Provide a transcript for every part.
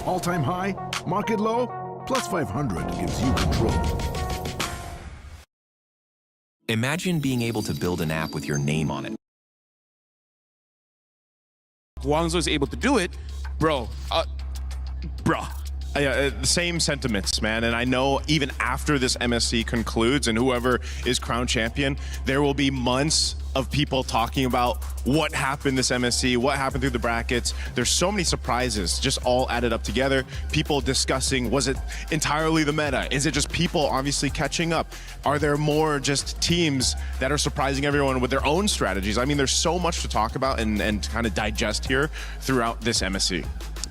All-time high, market low, plus 500 gives you control. Imagine being able to build an app with your name on it. Guangzhou is able to do it, bro. Yeah, same sentiments, man. And I know even after this MSC concludes and whoever is crowned champion, there will be months of people talking about what happened this MSC, what happened through the brackets. There's so many surprises just all added up together. People discussing, was it entirely the meta? Is it just people obviously catching up? Are there more just teams that are surprising everyone with their own strategies? I mean, there's so much to talk about and kind of digest here throughout this MSC.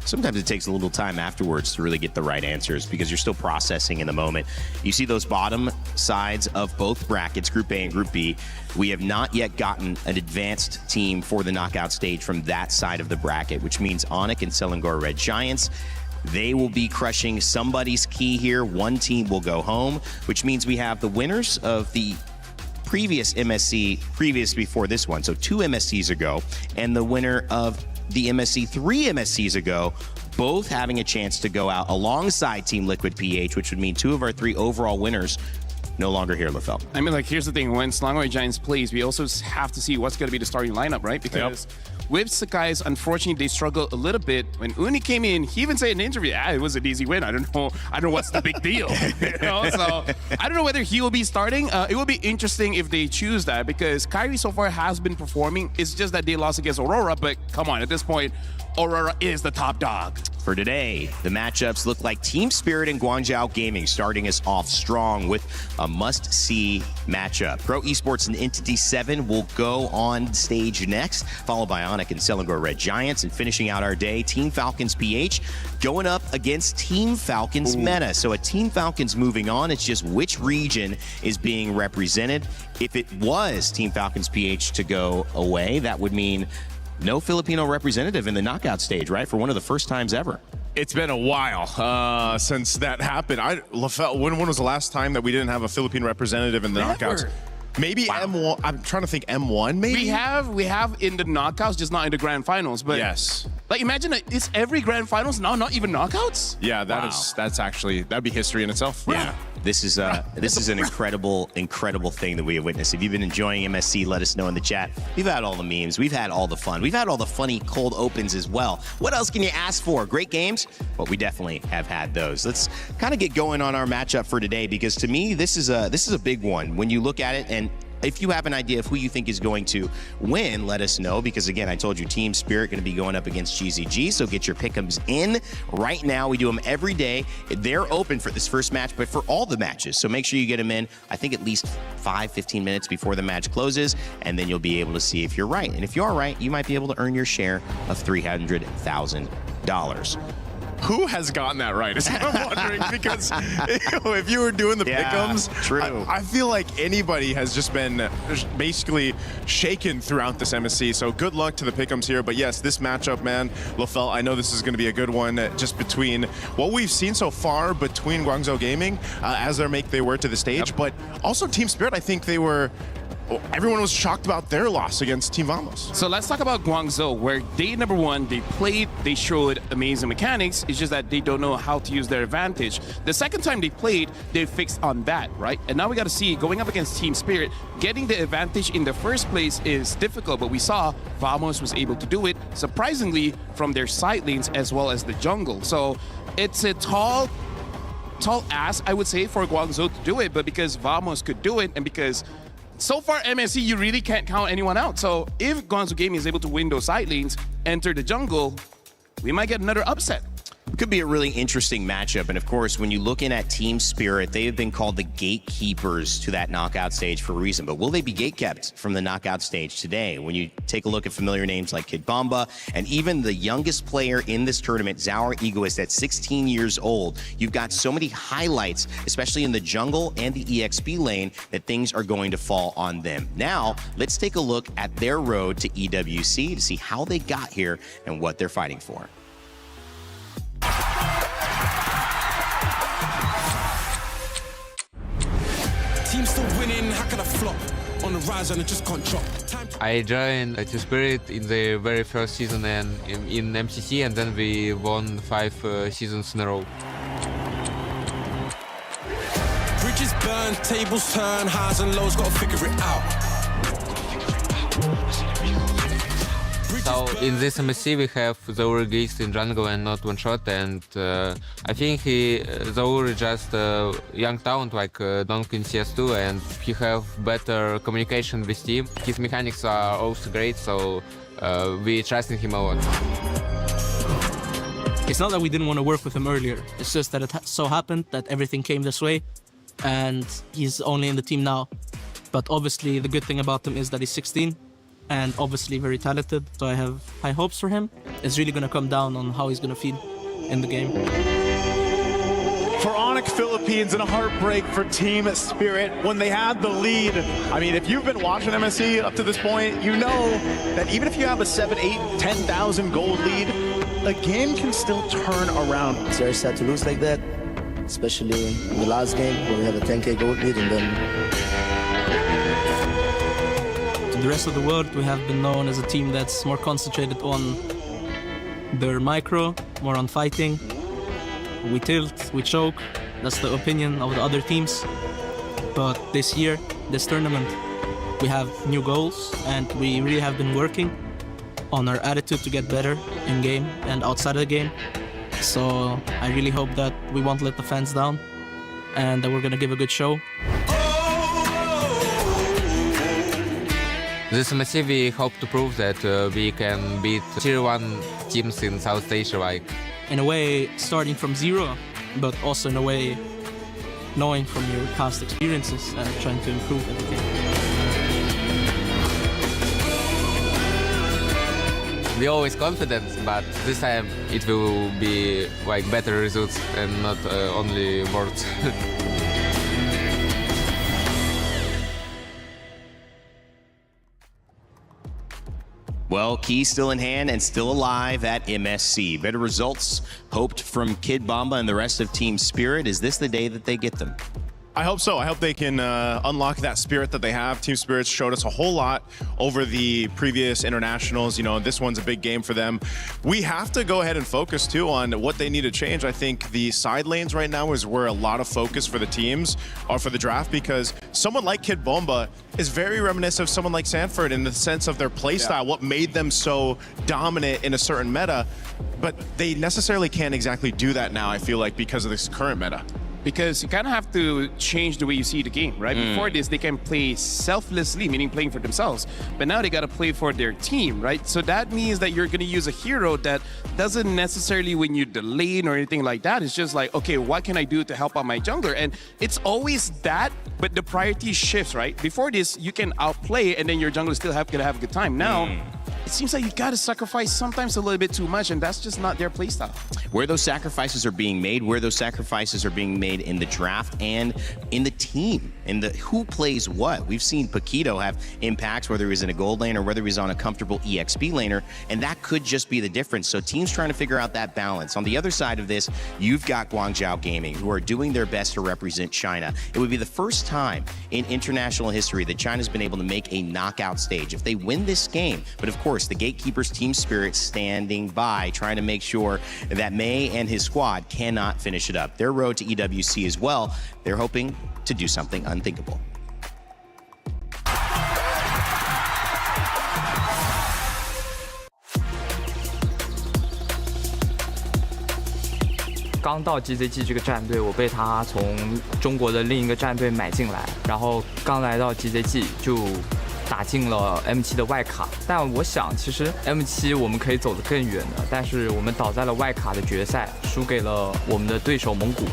Sometimes it takes a little time afterwards to really get the right answers because you're still processing in the moment. You see those bottom sides of both brackets, Group A and Group B. We have not yet gotten an advanced team for the knockout stage from that side of the bracket, which means Onyx and Selangor Red Giants. They will be crushing somebody's key here. One team will go home, which means we have the winners of the previous MSC, previous before this one, so 2 MSCs ago, and the winner of the MSC 3 MSCs ago, both having a chance to go out alongside Team Liquid PH, which would mean 2 of our 3 overall winners no longer here, Lefel. I mean, like, here's the thing. When Selangor Red Giants plays, we also have to see what's going to be the starting lineup, right? Because with Sakai's, unfortunately, they struggle a little bit. When Uni came in, he even said in an interview, it was an easy win. I don't know what's the big deal. You know? So I don't know whether he will be starting. It will be interesting if they choose that because Kyi so far has been performing. It's just that they lost against Aurora, but come on, at this point, Aurora is the top dog. For today, the matchups look like Team Spirit and Guangzhou Gaming starting us off strong with a must-see matchup. Pro Esports and Entity 7 will go on stage next, followed by Onyx and Selangor Red Giants, and finishing out our day, Team Falcons PH going up against Team Falcons Meta. So a Team Falcons moving on, it's just which region is being represented. If it was Team Falcons PH to go away, that would mean no Filipino representative in the knockout stage, right? For one of the first times ever. It's been a while since that happened. When was the last time that we didn't have a Philippine representative in the knockouts? Maybe M1. I'm trying to think M1, maybe? We have in the knockouts, just not in the grand finals. But yes. Like, imagine it's every grand finals now, not even knockouts? Yeah, that's actually, that'd be history in itself. Yeah. This is an incredible thing that we have witnessed. If you've been enjoying MSC, let us know in the chat. We've had all the memes. We've had all the fun. We've had all the funny cold opens as well. What else can you ask for? Great games? Well, we definitely have had those. Let's kind of get going on our matchup for today because to me, this is a big one. When you look at it, and if you have an idea of who you think is going to win, let us know. Because again, I told you Team Spirit going to be going up against GZG. So get your pick'ems in right now. We do them every day. They're open for this first match, but for all the matches. So make sure you get them in, I think at least 5-15 minutes before the match closes. And then you'll be able to see if you're right. And if you are right, you might be able to earn your share of $300,000. Who has gotten that right? Is what I'm wondering because if you were doing the pick'ems, true. I feel like anybody has just been basically shaken throughout this MSC. So good luck to the pick'ems here. But yes, this matchup, man, Lefel, I know this is going to be a good one. Just between what we've seen so far between Guangzhou Gaming as they make their way to the stage, but also Team Spirit. I think they were. Everyone was shocked about their loss against Team Vamos. So let's talk about Guangzhou, where day number 1, they played, they showed amazing mechanics. It's just that they don't know how to use their advantage. The second time they played, they fixed on that, right? And now we got to see, going up against Team Spirit, getting the advantage in the first place is difficult, but we saw Vamos was able to do it, surprisingly, from their side lanes as well as the jungle. So it's a tall ask, I would say, for Guangzhou to do it, but because Vamos could do it, and because so far, MSC, you really can't count anyone out. So if Guangzhou Gaming is able to win those side lanes, enter the jungle, we might get another upset. Could be a really interesting matchup. And of course, when you look in at Team Spirit, they have been called the gatekeepers to that knockout stage for a reason. But will they be gatekept from the knockout stage today? When you take a look at familiar names like Kid Bomba, and even the youngest player in this tournament, Zaur Egoist, at 16 years old, you've got so many highlights, especially in the jungle and the EXP lane, that things are going to fall on them. Now, let's take a look at their road to EWC to see how they got here and what they're fighting for. Team still winning, how can I flop? On the rise and I just can't drop. I joined Team Spirit in the very first season and in MCC, and then we won 5 seasons in a row. Bridges burn, tables turn, highs and lows, gotta figure it out. So in this MSC we have Zaur Geist in jungle and not one shot, and I think Zaur is just a young talent like Donkey in CS2, and he have better communication with team. His mechanics are also great, so we trust in him a lot. It's not that we didn't want to work with him earlier, it's just that it so happened that everything came this way and he's only in the team now. But obviously the good thing about him is that he's 16 and obviously very talented, so I have high hopes for him. It's really going to come down on how he's going to feel in the game. For Onyx Philippines, and a heartbreak for Team Spirit when they had the lead. I mean, if you've been watching MSC up to this point, you know that even if you have a 7, 8, 10,000 gold lead, a game can still turn around. It's very sad to lose like that, especially in the last game where we had a 10k gold lead, and then to the rest of the world, we have been known as a team that's more concentrated on their micro, more on fighting. We tilt, we choke, that's the opinion of the other teams. But this year, this tournament, we have new goals and we really have been working on our attitude to get better in game and outside of the game. So I really hope that we won't let the fans down and that we're gonna give a good show. This MSC we hope to prove that we can beat Tier 1 teams in South Asia, like. In a way, starting from zero, but also in a way, knowing from your past experiences and trying to improve everything. We're always confident, but this time it will be like better results and not only words. Well, Kyi still in hand and still alive at MSC. Better results hoped from Kid Bomba and the rest of Team Spirit. Is this the day that they get them? I hope so. I hope they can unlock that spirit that they have. Team Spirit's showed us a whole lot over the previous internationals. You know, this one's a big game for them. We have to go ahead and focus too on what they need to change. I think the side lanes right now is where a lot of focus for the teams or for the draft, because someone like Kid Bomba is very reminiscent of someone like Sanford in the sense of their playstyle, what made them so dominant in a certain meta. But they necessarily can't exactly do that now, I feel like, because of this current meta. Because you kind of have to change the way you see the game, right? Before this, they can play selflessly, meaning playing for themselves. But now they got to play for their team, right? So that means that you're going to use a hero that doesn't necessarily win you the lane or anything like that. It's just like, okay, what can I do to help out my jungler? And it's always that, but the priority shifts, right? Before this, you can outplay and then your jungler still gonna have a good time. Now, it seems like you got to sacrifice sometimes a little bit too much, and that's just not their playstyle. Where those sacrifices are being made, where those sacrifices are being made in the draft and in the team, in the who plays what. We've seen Paquito have impacts, whether he's in a gold lane or whether he's on a comfortable EXP laner, and that could just be the difference. So teams trying to figure out that balance. On the other side of this, you've got Guangzhou Gaming, who are doing their best to represent China. It would be the first time in international history that China's been able to make a knockout stage. If they win this game, but of course, the Gatekeepers Team Spirit standing by, trying to make sure that May and his squad cannot finish it up. Their road to EWC as well, they're hoping to do something unthinkable. 刚到 Kyi D Kyi 这个战队，我被他从中国的另一个战队买进来，然后刚来到 Kyi D Kyi 就打进了 M7 的外卡。但我想，其实 M7 我们可以走得更远的，但是我们倒在了外卡的决赛，输给了我们的对手蒙古。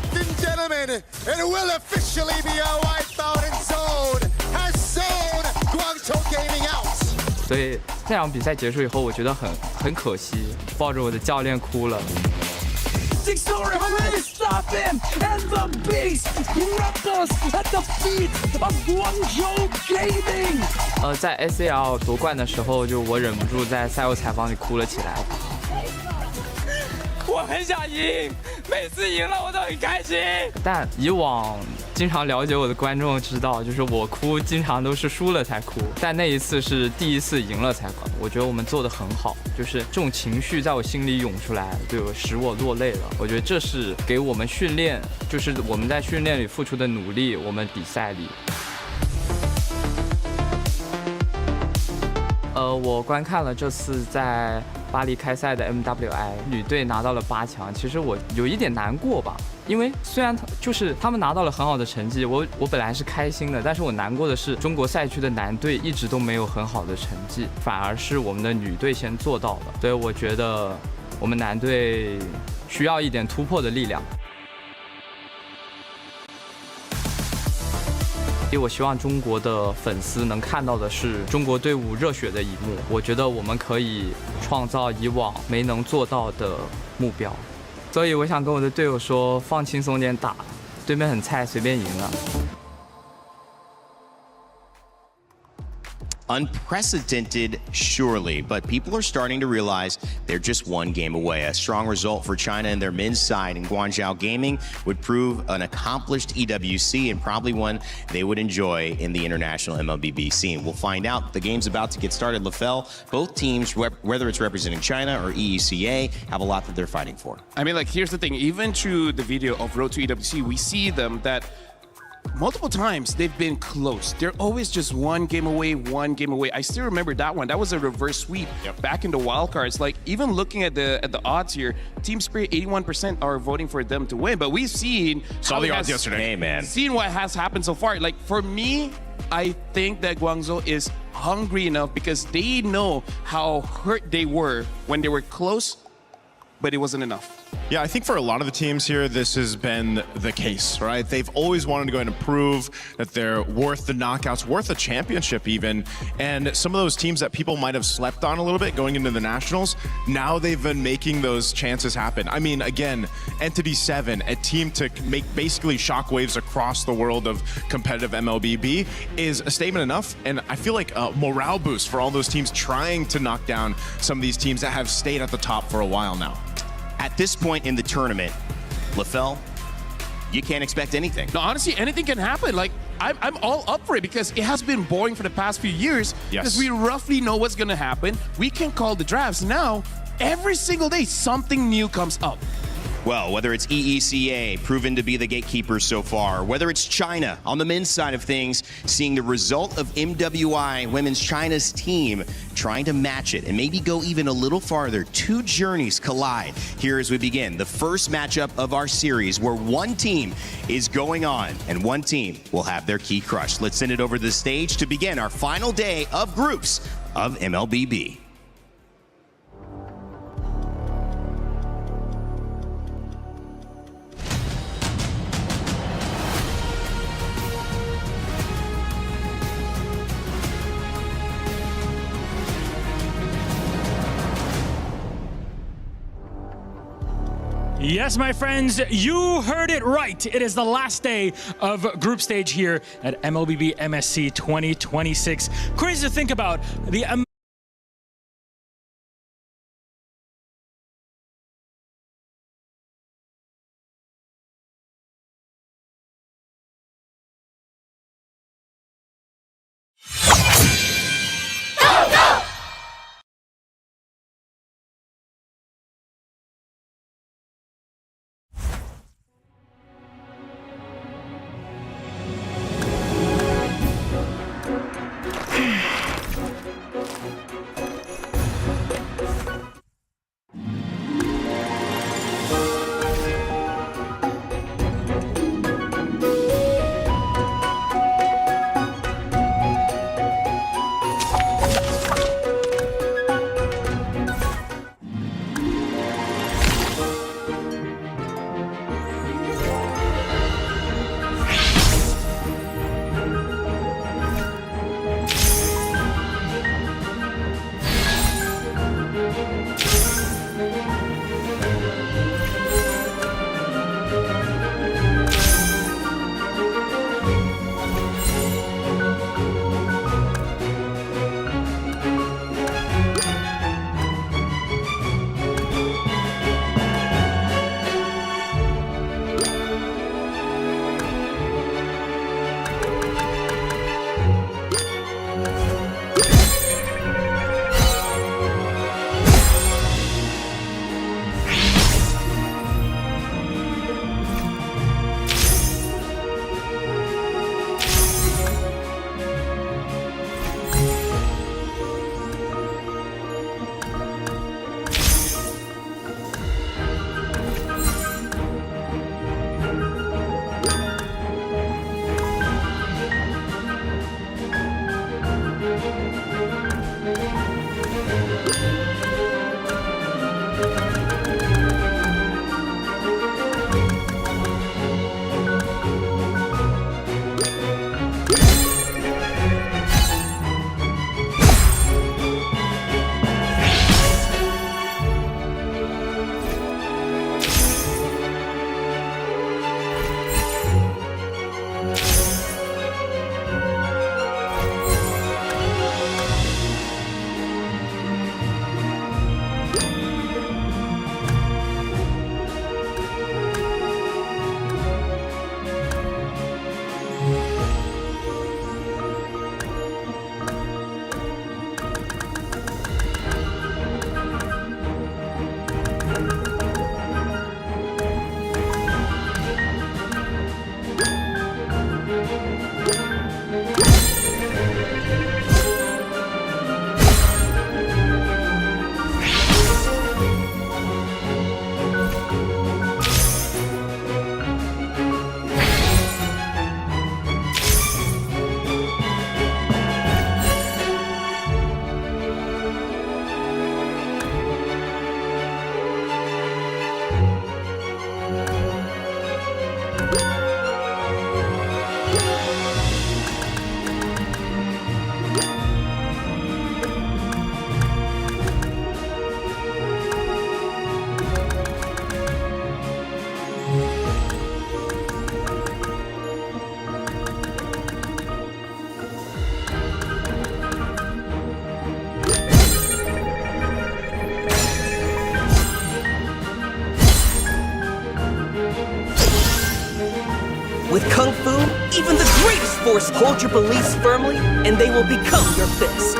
所以那场比赛结束以后，我觉得很可惜，抱着我的教练哭了。 Stop him and the beast rappers at the feet of Guangzhou Gaming。在 SCL 夺冠的时候，就我忍不住在赛后采访里哭了起来。我很想赢，每次赢了我都很开心。但以往经常了解我的观众知道，就是我哭经常都是输了才哭，但那一次是第一次赢了才哭。我觉得我们做得很好，就是这种情绪在我心里涌出来，就使我落泪了。我觉得这是给我们训练，就是我们在训练里付出的努力，我们比赛里。我观看了这次在巴黎开赛的 MWI 女队拿到了8强，其实我有一点难过吧，因为虽然他们拿到了很好的成绩，我本来是开心的，但是我难过的是中国赛区的男队一直都没有很好的成绩，反而是我们的女队先做到了，所以我觉得我们男队需要一点突破的力量。我希望中国的粉丝能看到的是中国队伍热血的一幕。我觉得我们可以创造以往没能做到的目标，所以我想跟我的队友说，放轻松点打，对面很菜，随便赢了。Unprecedented, surely, but people are starting to realize they're just one game away. A strong result for China and their men's side in Guangzhou Gaming would prove an accomplished EWC and probably one they would enjoy in the international MLBB scene. We'll find out. The game's about to get started. LaFell, both teams, whether it's representing China or EECA, have a lot that they're fighting for. I mean, like, here's the thing. Even through the video of Road to EWC, we see them that multiple times they've been close. They're always just one game away. I still remember that one. That was a reverse sweep back in the wildcards. Like, even looking at the odds here, Team Spirit 81% are voting for them to win. But we've seen saw the odds yesterday. Hey, man. Seen what has happened so far. Like, for me, I think that Guangzhou is hungry enough because they know how hurt they were when they were close, but it wasn't enough. Yeah, I think for a lot of the teams here, this has been the case, right? They've always wanted to go ahead and prove that they're worth the knockouts, worth a championship even. And some of those teams that people might have slept on a little bit going into the Nationals, now they've been making those chances happen. I mean, again, Entity 7, a team to make basically shockwaves across the world of competitive MLBB is a statement enough. And I feel like a morale boost for all those teams trying to knock down some of these teams that have stayed at the top for a while now. At this point in the tournament, LaFell, you can't expect anything. No, honestly, anything can happen. Like, I'm all up for it because it has been boring for the past few years. Yes. Because we roughly know what's going to happen. We can call the drafts. Now, every single day, something new comes up. Well, whether it's EECA, proven to be the gatekeepers so far, whether it's China on the men's side of things, seeing the result of MWI, Women's China's team, trying to match it and maybe go even a little farther. Two journeys collide here as we begin the first matchup of our series where one team is going on and one team will have their key crushed. Let's send it over to the stage to begin our final day of groups of MLBB. Yes, my friends, you heard it right. It is the last day of group stage here at MLBB MSC 2026. Crazy to think about. The With Kung Fu, even the greatest force hold your beliefs firmly, and they will become your fist.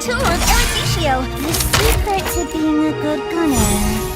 tour of Erudicio, the secret to being a good gunner.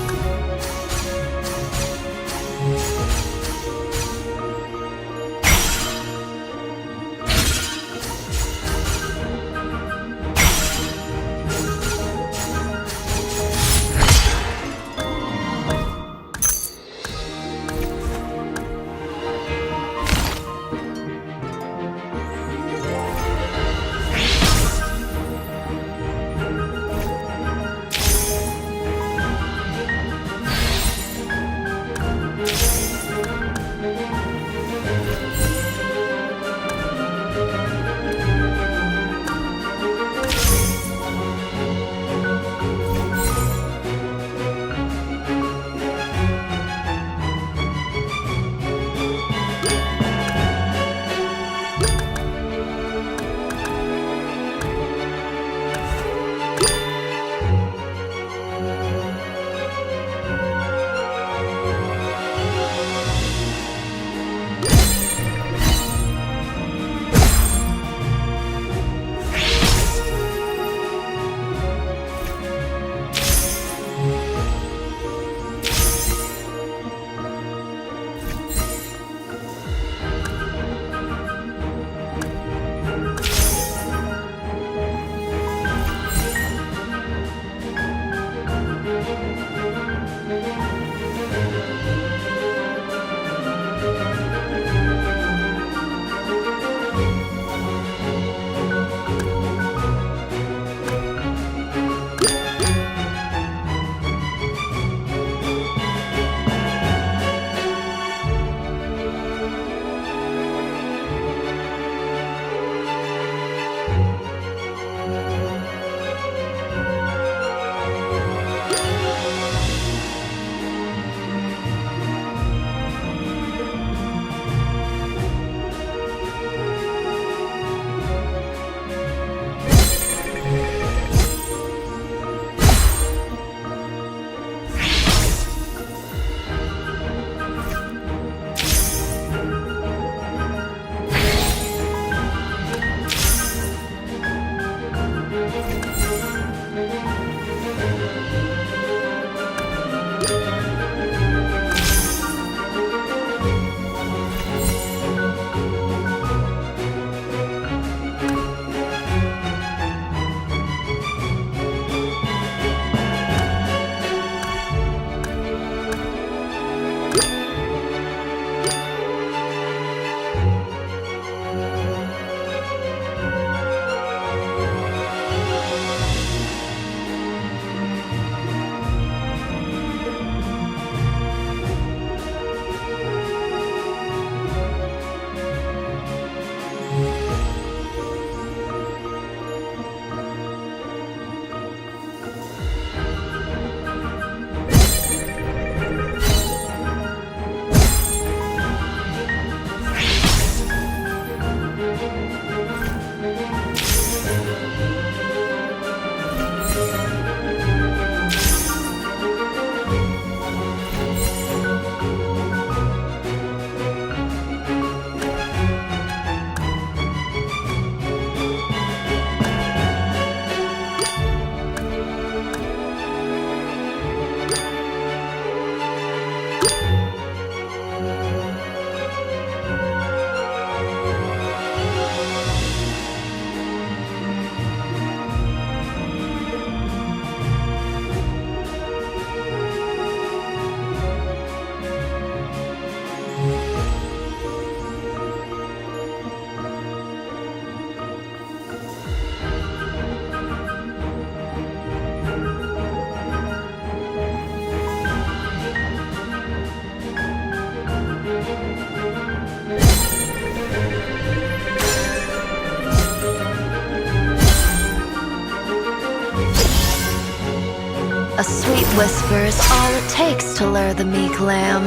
A sweet whisper is all it takes to lure the meek lamb.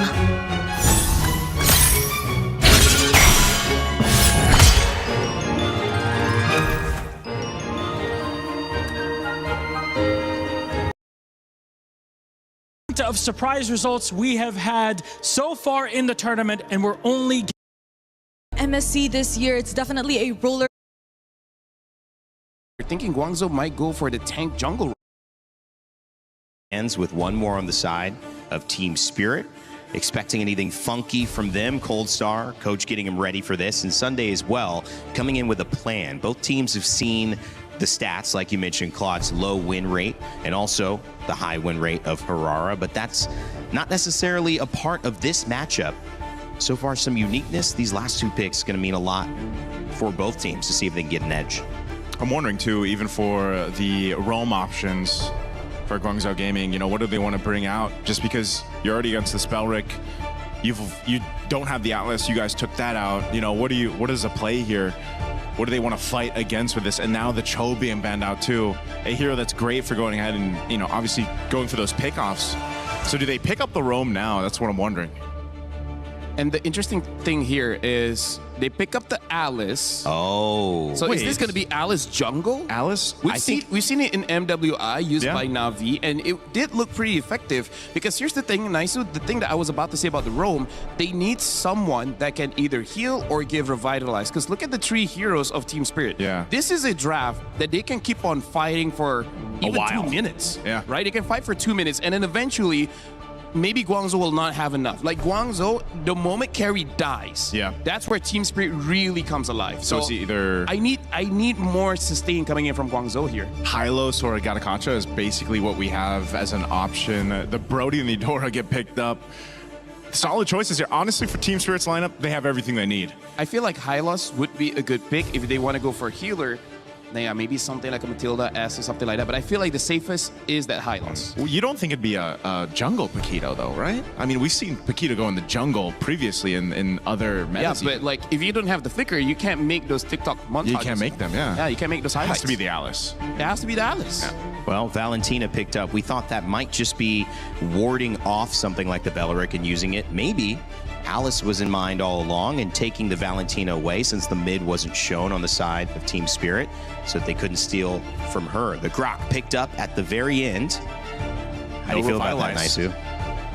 Of surprise results we have had so far in the tournament, and we're only MSC this year, it's definitely a roller. You're thinking Guangzhou might go for the tank jungle. Ends with one more on the side of Team Spirit. Expecting anything funky from them. Cold Star, coach getting him ready for this. And Sunday as well, coming in with a plan. Both teams have seen the stats, like you mentioned, Claude's low win rate and also the high win rate of Harara, but that's not necessarily a part of this matchup. So far, some uniqueness. These last two picks going to mean a lot for both teams to see if they can get an edge. I'm wondering too, even for the roam options for Guangzhou Gaming, you know, what do they want to bring out? Just because you're already against the Spellrick, you don't have the Atlas, you guys took that out. You know, what is the play here? What do they want to fight against with this? And now the Cho being banned out too. A hero that's great for going ahead and, you know, obviously going for those pickoffs. So do they pick up the roam now? That's what I'm wondering. And the interesting thing here is they pick up the Alice. Oh. So is this going to be Alice jungle? Alice? We've seen it in MWI used by Na'Vi, and it did look pretty effective. Because here's the thing, Naisu, the thing that I was about to say about the roam, they need someone that can either heal or give revitalize. Because look at the 3 heroes of Team Spirit. Yeah. This is a draft that they can keep on fighting for even 2 minutes. Yeah. Right? They can fight for 2 minutes, and then eventually maybe Guangzhou will not have enough. Like Guangzhou, the moment carry dies, that's where Team Spirit really comes alive. So it's either I need more sustain coming in from Guangzhou here. Hylos or Gatakacha is basically what we have as an option. The Brody and the Eudora get picked up. Solid choices here. Honestly, for Team Spirit's lineup, they have everything they need. I feel like Hylos would be a good pick if they want to go for a healer. Yeah, maybe something like a Matilda S or something like that. But I feel like the safest is that Hylos. Well, you don't think it'd be a jungle Paquito, though, right? I mean, we've seen Paquito go in the jungle previously in other metas. Yeah, but like, if you don't have the flicker, you can't make those TikTok montages. You can't make them, yeah. Yeah, you can't make those highlights. It has to be the Alice. It has to be the Alice. Yeah. Well, Valentina picked up. We thought that might just be warding off something like the Belleric and using it. Maybe Alice was in mind all along and taking the Valentina away since the mid wasn't shown on the side of Team Spirit, so that they couldn't steal from her. The Grok picked up at the very end. How do you feel about that, Naisu?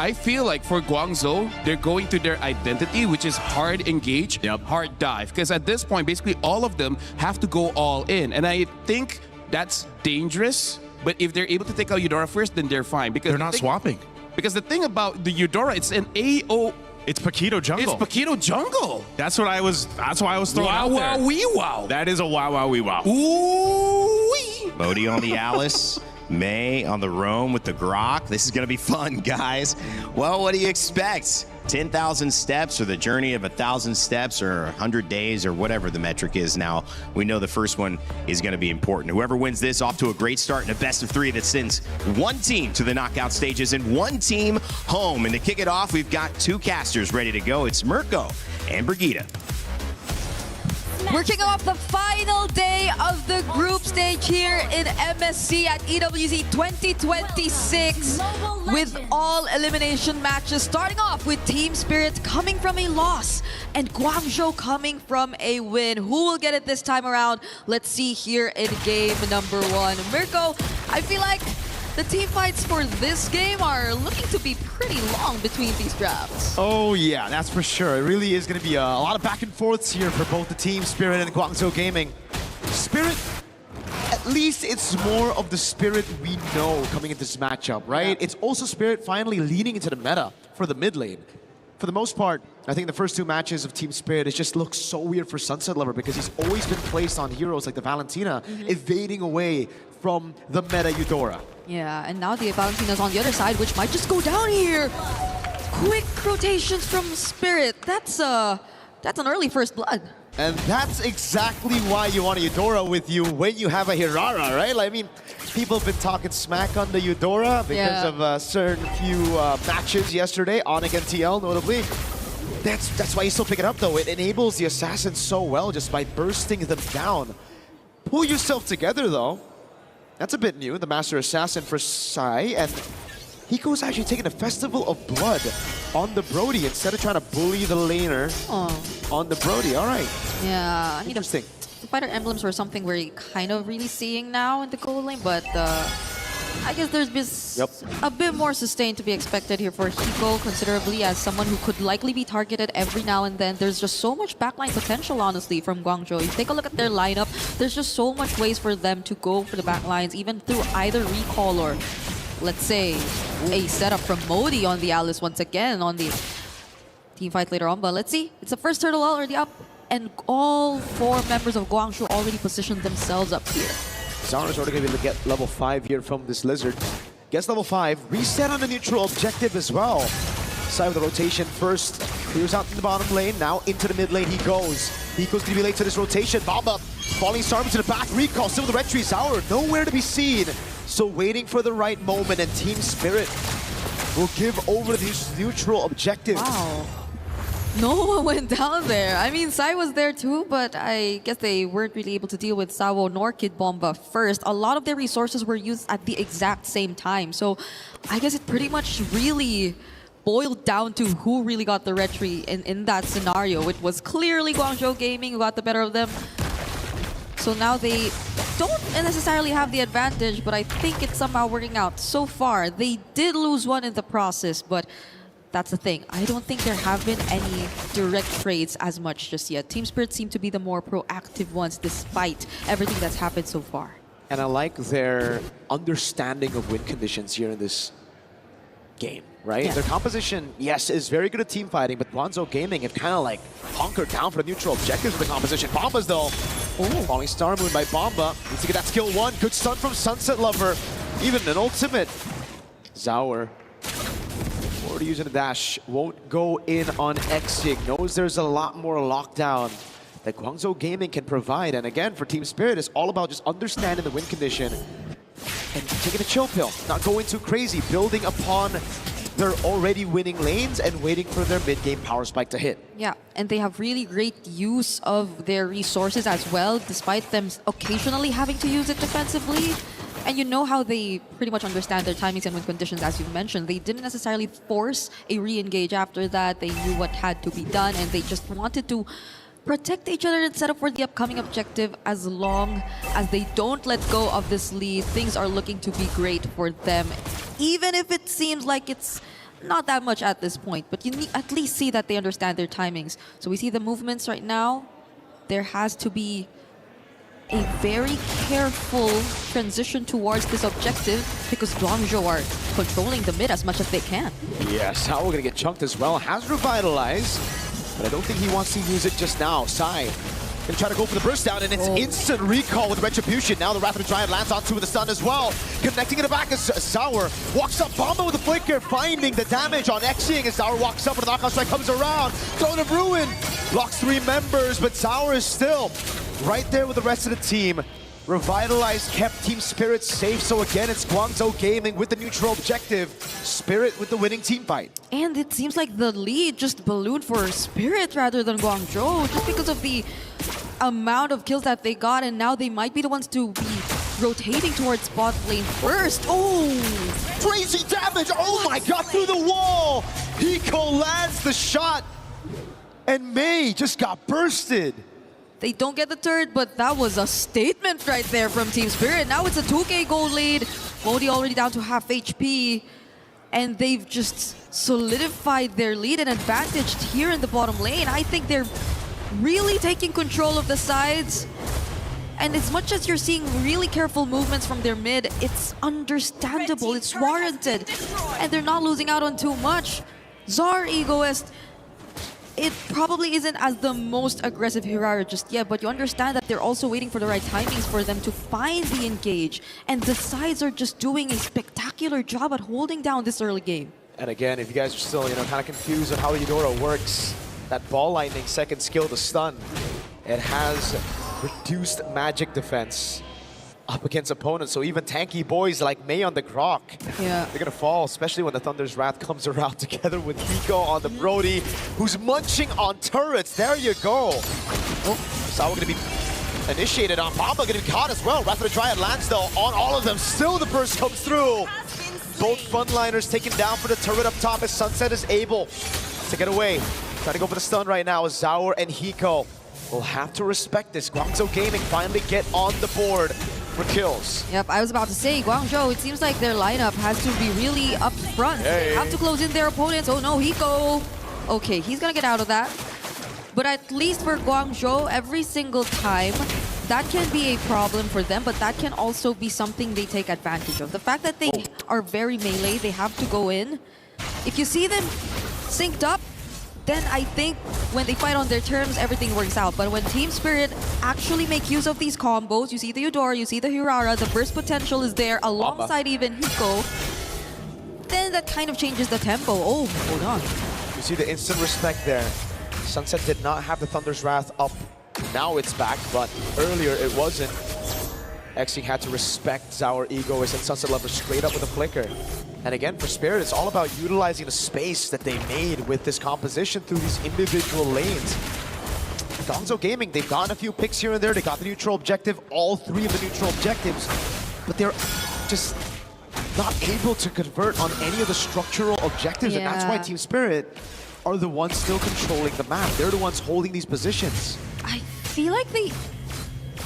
I feel like for Guangzhou, they're going to their identity, which is hard engage, hard dive. Because at this point, basically all of them have to go all in. And I think that's dangerous. But if they're able to take out Eudora first, then they're fine. Because they're not swapping. Because the thing about the Eudora, it's an AO. It's Paquito jungle. It's Paquito jungle. That's why I was throwing out there. Wow, wee, wow. That is a wow, wow, wee, wow. Ooh, wee. Bodhi on the Alice. May on the roam with the Grok. This is going to be fun, guys. Well, what do you expect? 10,000 steps or the journey of 1,000 steps or 100 days or whatever the metric is now. We know the first one is going to be important. Whoever wins this off to a great start in a best of 3 that sends one team to the knockout stages and one team home. And to kick it off, we've got 2 casters ready to go. It's Mirko and Brigitte. We're kicking off the final day of the group stage here in MSC at EWZ 2026 with all elimination matches, starting off with Team Spirit coming from a loss and Guangzhou coming from a win. Who will get it this time around? Let's see here in game number 1. Mirko, I feel like the team fights for this game are looking to be pretty long between these drafts. Oh yeah, that's for sure. It really is going to be a lot of back and forths here for both the Team Spirit and Guangzhou Gaming. Spirit, at least it's more of the Spirit we know coming into this matchup, right? Yeah. It's also Spirit finally leaning into the meta for the mid lane. For the most part, I think the first 2 matches of Team Spirit, it just looks so weird for Sunset Lover because he's always been placed on heroes like the Valentina, evading away from the meta Eudora. Yeah, and now the Valentina's on the other side, which might just go down here. Quick rotations from Spirit. That's an early first blood. And that's exactly why you want a Eudora with you when you have a Hirara, right? Like, I mean, people have been talking smack on the Eudora because of certain few matches yesterday, Onyx and TL notably. That's why you still pick it up though. It enables the assassins so well just by bursting them down. Pull yourself together though. That's a bit new, the Master Assassin for Psy, and Hiko's actually taking a Festival of Blood on the Brody instead of trying to bully the laner on the Brody. All right. Yeah, I mean, interesting. The fighter emblems were something we're kind of really seeing now in the gold lane, but I guess there's been a bit more sustain to be expected here for Hiko, considerably, as someone who could likely be targeted every now and then. There's just so much backline potential, honestly, from Guangzhou. If you take a look at their lineup, there's just so much ways for them to go for the backlines, even through either recall or, let's say, a setup from Modi on the Alice once again on the team fight later on. But let's see, it's the first turtle already up, and all 4 members of Guangzhou already positioned themselves up here. Zara's already going to get level 5 here from this Lizard. Gets level 5, reset on the neutral objective as well. Side with the rotation first, clears out in the bottom lane, now into the mid lane he goes. Hiko's going to be late to this rotation, Bomba, falling star to the back, recall, still with the red tree, Zara nowhere to be seen. So waiting for the right moment, and Team Spirit will give over this neutral objective. Wow. No one went down there. I mean, Psy was there too, but I guess they weren't really able to deal with Sawo nor Kid Bomba first. A lot of their resources were used at the exact same time. So I guess it pretty much really boiled down to who really got the red tree in that scenario. It was clearly Guangzhou Gaming who got the better of them. So now they don't necessarily have the advantage, but I think it's somehow working out. So far, they did lose one in the process, but that's the thing. I don't think there have been any direct trades as much just yet. Team Spirit seem to be the more proactive ones despite everything that's happened so far. And I like their understanding of win conditions here in this game, right? Yeah. Their composition, yes, is very good at team fighting, but Guangzhou Gaming have kind of like hunkered down for the neutral objectives of the composition. Bomba's though, falling Star Moon by Bomba. Needs to get that skill 1. Good stun from Sunset Lover. Even an ultimate. Zauer, already using a dash, won't go in on Xig. Knows there's a lot more lockdown that Guangzhou Gaming can provide. And again, for Team Spirit, it's all about just understanding the win condition and taking a chill pill, not going too crazy, building upon their already winning lanes and waiting for their mid-game power spike to hit. Yeah, and they have really great use of their resources as well, despite them occasionally having to use it defensively. And you know how they pretty much understand their timings and win conditions, as you mentioned. They didn't necessarily force a re-engage after that. They knew what had to be done, and they just wanted to protect each other and set up for the upcoming objective. As long as they don't let go of this lead, things are looking to be great for them, even if it seems like it's not that much at this point. But you need at least see that they understand their timings. So we see the movements right now. There has to be a very careful transition towards this objective because Guangzhou are controlling the mid as much as they can. Yes, how we're gonna get chunked as well. Has revitalized, but I don't think he wants to use it just now. Sai gonna try to go for the burst down, and it's instant recall with Retribution. Now the Wrath of the Giant lands onto the stun as well. Connecting in the back as Sour walks up, Bomba with a flicker, finding the damage on Xing as Sour walks up, and the knockout strike comes around. Throne of Ruin blocks 3 members, but Sour is still right there with the rest of the team. Revitalized, kept Team Spirit safe. So again, it's Guangzhou Gaming with the neutral objective. Spirit with the winning team fight. And it seems like the lead just ballooned for Spirit rather than Guangzhou, just because of the amount of kills that they got, and now they might be the ones to be rotating towards bot lane first. Oh! Crazy damage! Oh my god, through the wall! Hiko lands the shot, and Mei just got bursted. They don't get the turret, but that was a statement right there from Team Spirit. Now it's a 2k gold lead. Modi already down to half HP. And they've just solidified their lead and advantaged here in the bottom lane. I think they're really taking control of the sides. And as much as you're seeing really careful movements from their mid, it's understandable, it's warranted. And they're not losing out on too much. Zar Egoist, it probably isn't as the most aggressive hero just yet, but you understand that they're also waiting for the right timings for them to find the engage. And the sides are just doing a spectacular job at holding down this early game. And again, if you guys are still, kind of confused on how Eudora works, that Ball Lightning second skill, the stun, it has reduced magic defense up against opponents. So even tanky boys like Mei on the Grok, they're gonna fall, especially when the Thunder's Wrath comes around together with Hiko on the Brody, who's munching on turrets. There you go. Oh, Sawa gonna be initiated on Bomba, gonna be caught as well. Wrath of the Dryad lands though on all of them. Still the burst comes through. Both frontliners taken down for the turret up top as Sunset is able to get away. Trying to go for the stun right now as Zaur and Hiko will have to respect this. Guangzhou Gaming finally get on the board for kills. Yep, I was about to say, Guangzhou, it seems like their lineup has to be really up front. They have to close in their opponents. Oh no, Hiko. Okay, he's gonna get out of that. But at least for Guangzhou, every single time, that can be a problem for them, but that can also be something they take advantage of. The fact that they are very melee, they have to go in. If you see them synced up, then I think when they fight on their terms, everything works out. But when Team Spirit actually make use of these combos, you see the Eudora, you see the Hirara, the burst potential is there alongside even Hiko, then that kind of changes the tempo. Oh, hold on. You see the instant respect there. Sunset did not have the Thunder's Wrath up. Now it's back, but earlier it wasn't. Xing had to respect Zaur Egoist and Sunset Lover straight up with a flicker. And again, for Spirit, it's all about utilizing the space that they made with this composition through these individual lanes. Guangzhou Gaming, they've gotten a few picks here and there. They got the neutral objective, all three of the neutral objectives, but they're just not able to convert on any of the structural objectives, and that's why Team Spirit are the ones still controlling the map. They're the ones holding these positions. I feel like they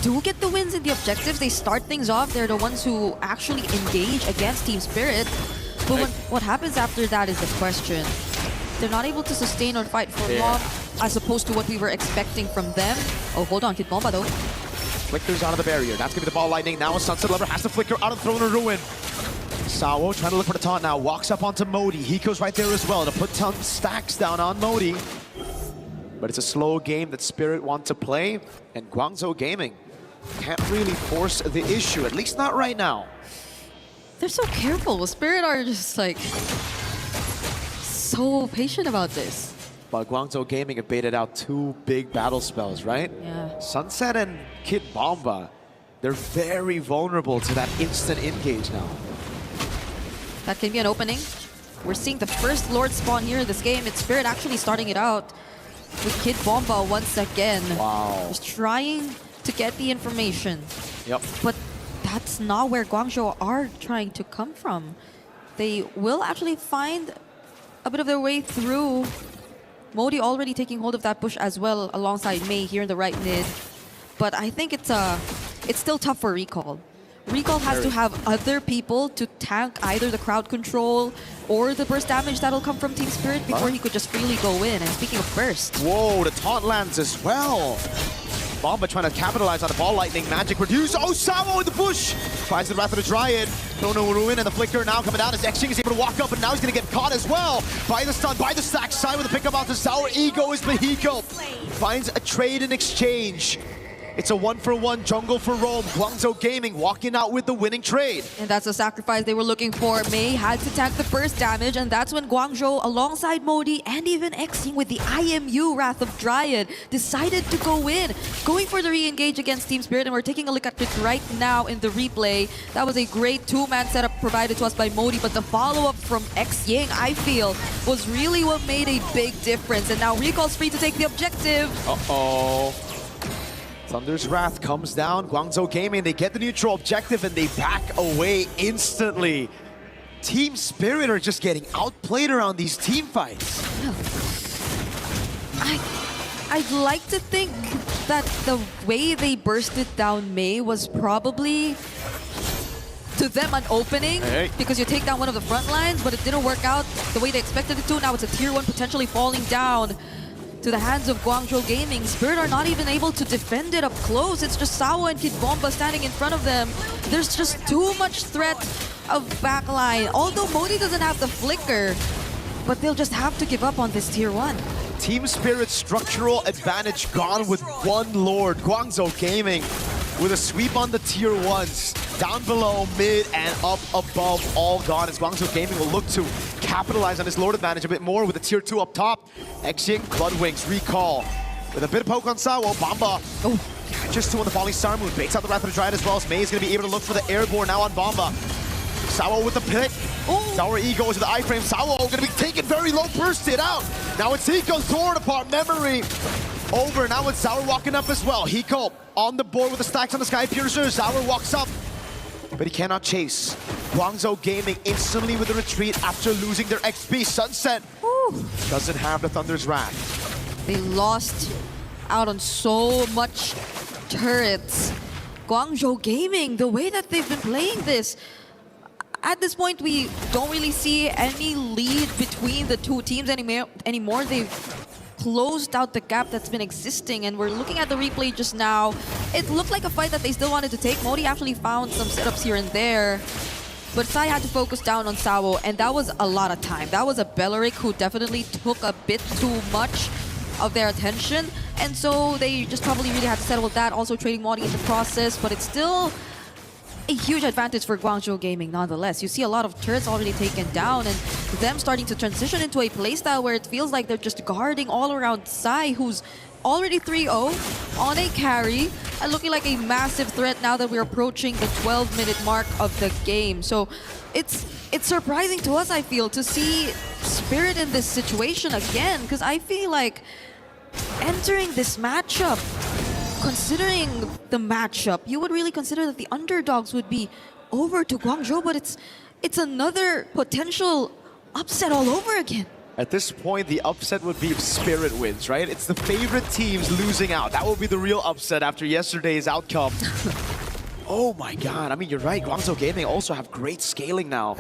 do get the wins in the objectives. They start things off. They're the ones who actually engage against Team Spirit. But what happens after that is the question. They're not able to sustain or fight for long, as opposed to what we were expecting from them. Oh, hold on, Kid Bomba though. Flickers out of the barrier. That's gonna be the ball lightning. Now a Sunset Lover has to flicker out of Throne of Ruin. Sawo trying to look for the taunt now. Walks up onto Modi. Hiko's right there as well to put ton stacks down on Modi. But it's a slow game that Spirit want to play, and Guangzhou Gaming can't really force the issue, at least not right now. They're so careful. Spirit are just like so patient about this. But Guangzhou Gaming have baited out two big battle spells, right? Yeah. Sunset and Kid Bomba, they're very vulnerable to that instant engage now. That can be an opening. We're seeing the first Lord spawn here in this game. It's Spirit actually starting it out with Kid Bomba once again. Wow. Just trying to get the information. Yep. But that's not where Guangzhou are trying to come from. They will actually find a bit of their way through. Modi already taking hold of that push as well alongside Mei here in the right mid. But I think it's still tough for Recall. Recall has to have other people to tank either the crowd control or the burst damage that'll come from Team Spirit before he could just freely go in. And speaking of burst... Whoa, the taunt lands as well. Bomba trying to capitalize on the ball lightning. Magic reduce. Oh, Sawo in the bush. Finds the Wrath of the Dryad. Throne of Ruin and the flicker now coming down as Xing is able to walk up, and now he's going to get caught as well. By the stun, by the stack side with the pickup out to Zaur Egoist, but Hiko finds a trade in exchange. It's a 1-for-1 jungle for Rome. Guangzhou Gaming walking out with the winning trade. And that's the sacrifice they were looking for. Mei had to tank the burst damage, and that's when Guangzhou, alongside Modi and even Xing with the IMU Wrath of Dryad, decided to go in. Going for the re-engage against Team Spirit, and we're taking a look at it right now in the replay. That was a great two-man setup provided to us by Modi, but the follow-up from Xing, I feel, was really what made a big difference. And now Recall's free to take the objective. Uh-oh. Thunder's Wrath comes down. Guangzhou Gaming, they get the neutral objective and they back away instantly. Team Spirit are just getting outplayed around these team fights. I'd like to think that the way they bursted down Mei was probably to them an opening, because you take down one of the front lines, but it didn't work out the way they expected it to. Now it's a tier 1 potentially falling down to the hands of Guangzhou Gaming. Spirit are not even able to defend it up close. It's just Sawo and Kid Bomba standing in front of them. There's just too much threat of backline. Although Modi doesn't have the flicker, but they'll just have to give up on this tier 1. Team Spirit's structural advantage gone with one Lord. Guangzhou Gaming with a sweep on the tier 1s. Down below, mid, and up above, all gone, as Guangzhou Gaming will look to capitalize on this Lord advantage a bit more with the tier 2 up top. Xing, Bloodwings, Recall. With a bit of poke on Sawo, Bomba. Just 2 on the Falling Star Moon. Baits out the Wrath of the Dryad as well, as Mei is going to be able to look for the airborne now on Bomba. Sawo with the pit. Zaur Egoist with the iframe. Sawo going to be taken very low, bursted out. Now it's Hiko's torn apart memory. over. Now it's Zaur walking up as well. Hiko on the board with the stacks on the Sky Piercer. Zaur walks up, but he cannot chase. Guangzhou Gaming instantly with the retreat after losing their XP. Sunset doesn't have the Thunder's Wrath. They lost out on so much turrets. Guangzhou Gaming, the way that they've been playing this, at this point we don't really see any lead between the two teams anymore. They've closed out the gap that's been existing, and we're looking at the replay just now. It looked like a fight that they still wanted to take. Modi actually found some setups here and there, but Sai had to focus down on Sawo, and that was a lot of time. That was a Belleric who definitely took a bit too much of their attention, and so they just probably really had to settle with that, also trading Modi in the process, but it's still a huge advantage for Guangzhou Gaming nonetheless. You see a lot of turrets already taken down, and them starting to transition into a playstyle where it feels like they're just guarding all around Sai, who's already 3-0 on a carry and looking like a massive threat now that we're approaching the 12-minute mark of the game. So it's surprising to us, I feel, to see Spirit in this situation again, because I feel like entering this matchup, considering the matchup, you would really consider that the underdogs would be over to Guangzhou, but it's another potential upset all over again. At this point, the upset would be if Spirit wins, right? It's the favorite teams losing out. That will be the real upset after yesterday's outcome. Oh my god, I mean, you're right. Guangzhou Gaming also have great scaling now.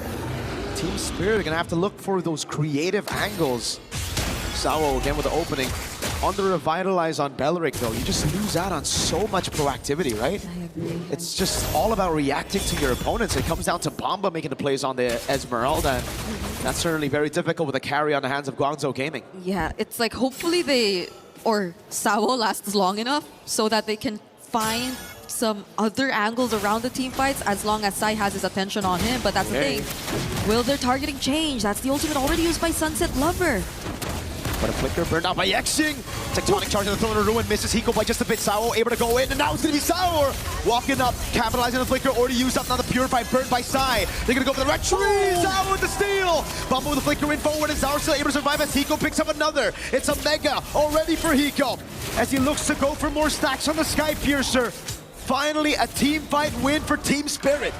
Team Spirit are gonna have to look for those creative angles. Sawo again with the opening. On the Revitalize on Belleric, though, you just lose out on so much proactivity, right? I agree. It's just all about reacting to your opponents. It comes down to Bomba making the plays on the Esmeralda, and that's certainly very difficult with a carry on the hands of Guangzhou Gaming. Yeah, it's like hopefully Sawo lasts long enough so that they can find some other angles around the team fights as long as Sai has his attention on him, but that's the thing. Will their targeting change? That's the ultimate already used by Sunset Lover. But a flicker burned out by Yexing. Tectonic charge on the Throne of Ruin, misses Hiko by just a bit. Sawo able to go in, and now it's gonna be Saur walking up, capitalizing on the flicker, already used up, now the Purify burned by Sai. They're gonna go for the retreat. Saur with the steal. Bumble with the flicker in forward, and Saur still able to survive as Hiko picks up another. It's a Mega already for Hiko as he looks to go for more stacks on the Sky Piercer. Finally, a team fight win for Team Spirit.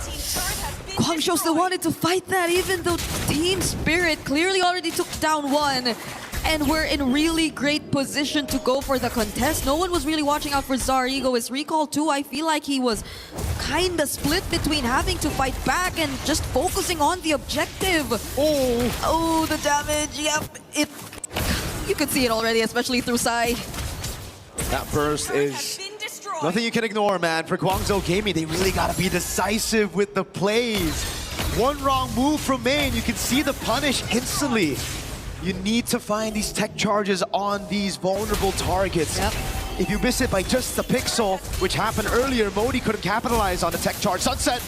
Guangzhou still wanted to fight that, even though Team Spirit clearly already took down one. And we're in really great position to go for the contest. No one was really watching out for Zarigo. His recall too, I feel like he was kinda split between having to fight back and just focusing on the objective. Oh, the damage, yep. You could see it already, especially through Sai. That burst is nothing you can ignore, man. For Guangzhou Gaming, they really gotta be decisive with the plays. One wrong move from main, you can see the punish instantly. You need to find these tech charges on these vulnerable targets. Yep. If you miss it by just a pixel, which happened earlier, Modi couldn't capitalize on the tech charge. Sunset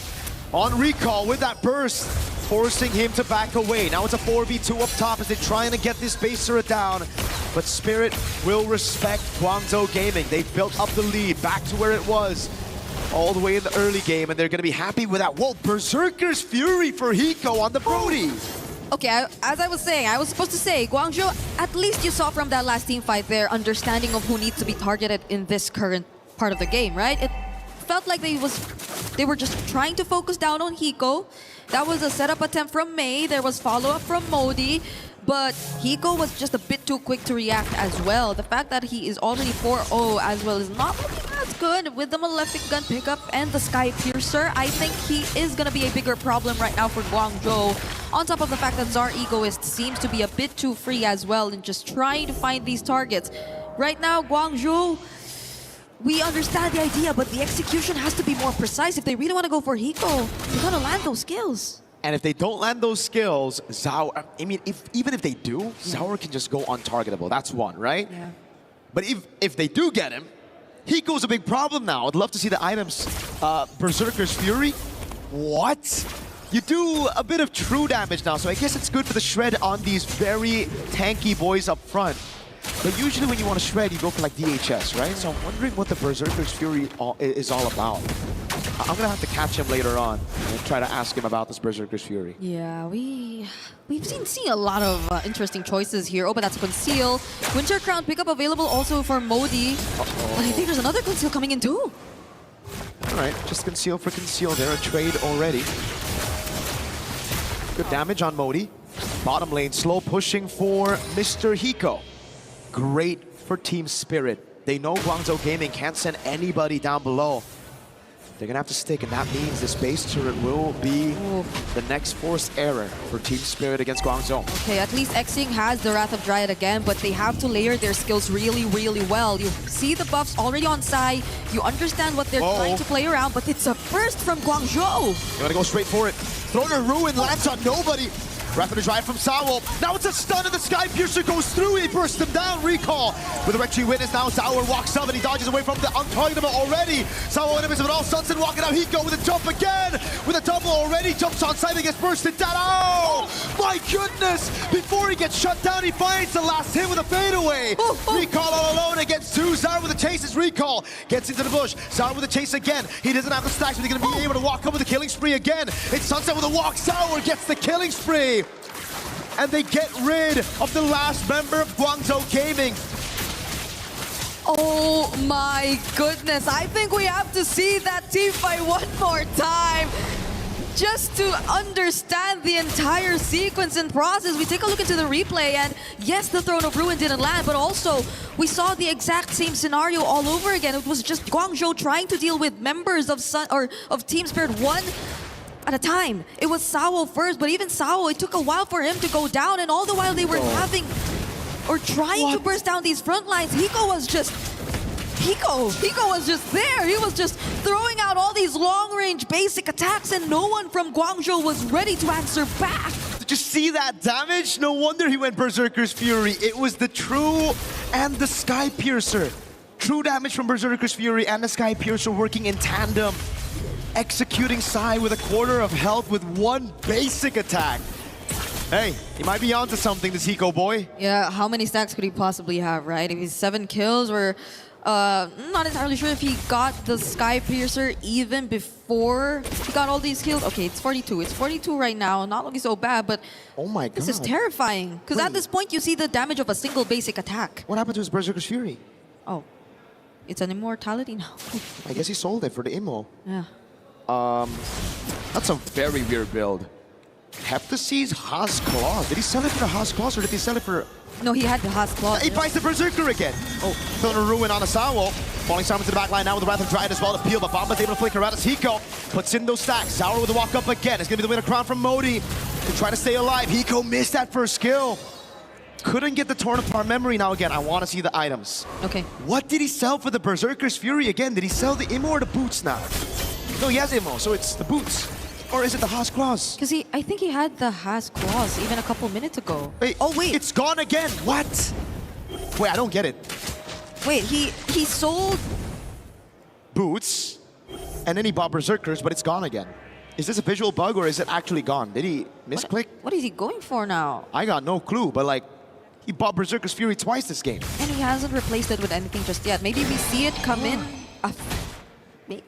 on recall with that burst, forcing him to back away. Now it's a 4v2 up top as they're trying to get this base turret down. But Spirit will respect Guangzhou Gaming. They've built up the lead back to where it was all the way in the early game, and they're going to be happy with that. Whoa, Berserker's Fury for Hiko on the Brody. Okay, as I was saying, I was supposed to say, Guangzhou, at least you saw from that last team fight their understanding of who needs to be targeted in this current part of the game, right? It felt like they were just trying to focus down on Hiko. That was a setup attempt from Mei. There was follow-up from Modi. But Hiko was just a bit too quick to react as well. The fact that he is already 4-0 as well is not looking as good with the Malefic Gun pickup and the Sky Piercer. I think he is going to be a bigger problem right now for Guangzhou. On top of the fact that Zar Egoist seems to be a bit too free as well in just trying to find these targets. Right now, Guangzhou, we understand the idea, but the execution has to be more precise. If they really want to go for Hiko, they got to land those skills. And if they don't land those skills, Zaur, I mean, even if they do, Zaur can just go untargetable. That's one, right? Yeah. But if they do get him, Hiko's a big problem now. I'd love to see the items. Berserker's Fury. What? You do a bit of true damage now, so I guess it's good for the shred on these very tanky boys up front. But usually when you want to shred, you go for like DHS, right? So I'm wondering what the Berserker's Fury is all about. I'm gonna have to catch him later on and try to ask him about this Berserker's Fury. Yeah, we've seen a lot of interesting choices here. Oh, but that's Conceal. Winter Crown pickup available also for Modi. But I think there's another Conceal coming in too. All right, just Conceal for Conceal there, a trade already. Good damage on Modi. Bottom lane, slow pushing for Mr. Hiko. Great for Team Spirit. They know Guangzhou Gaming can't send anybody down below. They're gonna have to stick, and that means this base turret will be the next forced error for Team Spirit against Guangzhou. Okay, at least Xing has the Wrath of Dryad again, but they have to layer their skills really, really well. You see the buffs already on Sai. You understand what they're trying to play around, but it's a burst from Guangzhou. They're gonna go straight for it. Throwing a Ruin, lands on nobody. Wrath of the Dryad from Sawo. Now it's a stun, and the Sky Piercer goes through. He bursts him down. Recall with a Retry Witness. Now Sawo walks up and he dodges away from the untargetable already. Sawo enemies of it all. Sunset walking out. Hiko with a jump again. With a double already. Jumps on side and gets bursted down. Oh my goodness! Before he gets shut down, he finds the last hit with a fadeaway. Recall all alone against two. Zara with the chase is Recall. Gets into the bush. Zara with the chase again. He doesn't have the stacks, but he's going to be able to walk up with a killing spree again. It's Sunset with a walk. Sour gets the killing spree. And they get rid of the last member of Guangzhou Gaming. Oh my goodness. I think we have to see that team fight one more time just to understand the entire sequence and process. We take a look into the replay, and yes, the Throne of Ruin didn't land, but also we saw the exact same scenario all over again. It was just Guangzhou trying to deal with members of Team Spirit 1 at a time. It was Sawo first, but even Sawo, it took a while for him to go down, and all the while they were trying to burst down these front lines. Hiko was just there. He was just throwing out all these long-range basic attacks, and no one from Guangzhou was ready to answer back. Did you see that damage? No wonder he went Berserker's Fury. It was the True and the Sky Piercer. True damage from Berserker's Fury and the Sky Piercer working in tandem. Executing Sai with a quarter of health with one basic attack. Hey, he might be onto something, this Hiko boy. Yeah, how many stacks could he possibly have, right? If he's 7 kills, we're not entirely sure if he got the Sky Piercer even before he got all these kills. Okay, it's 42. It's 42 right now. Not looking so bad, but oh my god, this is terrifying. Because at this point, you see the damage of a single basic attack. What happened to his Berserker's Fury? Oh, it's an immortality now. I guess he sold it for the immo. Yeah. That's a very weird build. Heptasee's Haas Claws. Did he sell it for the Haas Claws, or did he sell it for... No, he had the Haas Claws. He buys the Berserker again. Oh, throwing a Ruin on Asawo. Falling Simon to the back line now with the Wrath of Dryad as well to peel, but Bomba's able to flicker out as Hiko puts in those stacks. Sour with the walk up again. It's going to be the winner crown from Modi to try to stay alive. Hiko missed that first skill. Couldn't get the torn apart memory. Now again, I want to see the items. Okay. What did he sell for the Berserker's Fury again? Did he sell the immo or the boots now? No, he has immo, so it's the boots. Or is it the Haas Claws? Because I think he had the Haas Claws even a couple minutes ago. Wait, oh wait, it's gone again. What? Wait, I don't get it. Wait, he sold boots, and then he bought Berserkers, but it's gone again. Is this a visual bug or is it actually gone? Did he misclick? What is he going for now? I got no clue, but like, he bought Berserker's Fury twice this game. And he hasn't replaced it with anything just yet. Maybe we see it come in. Maybe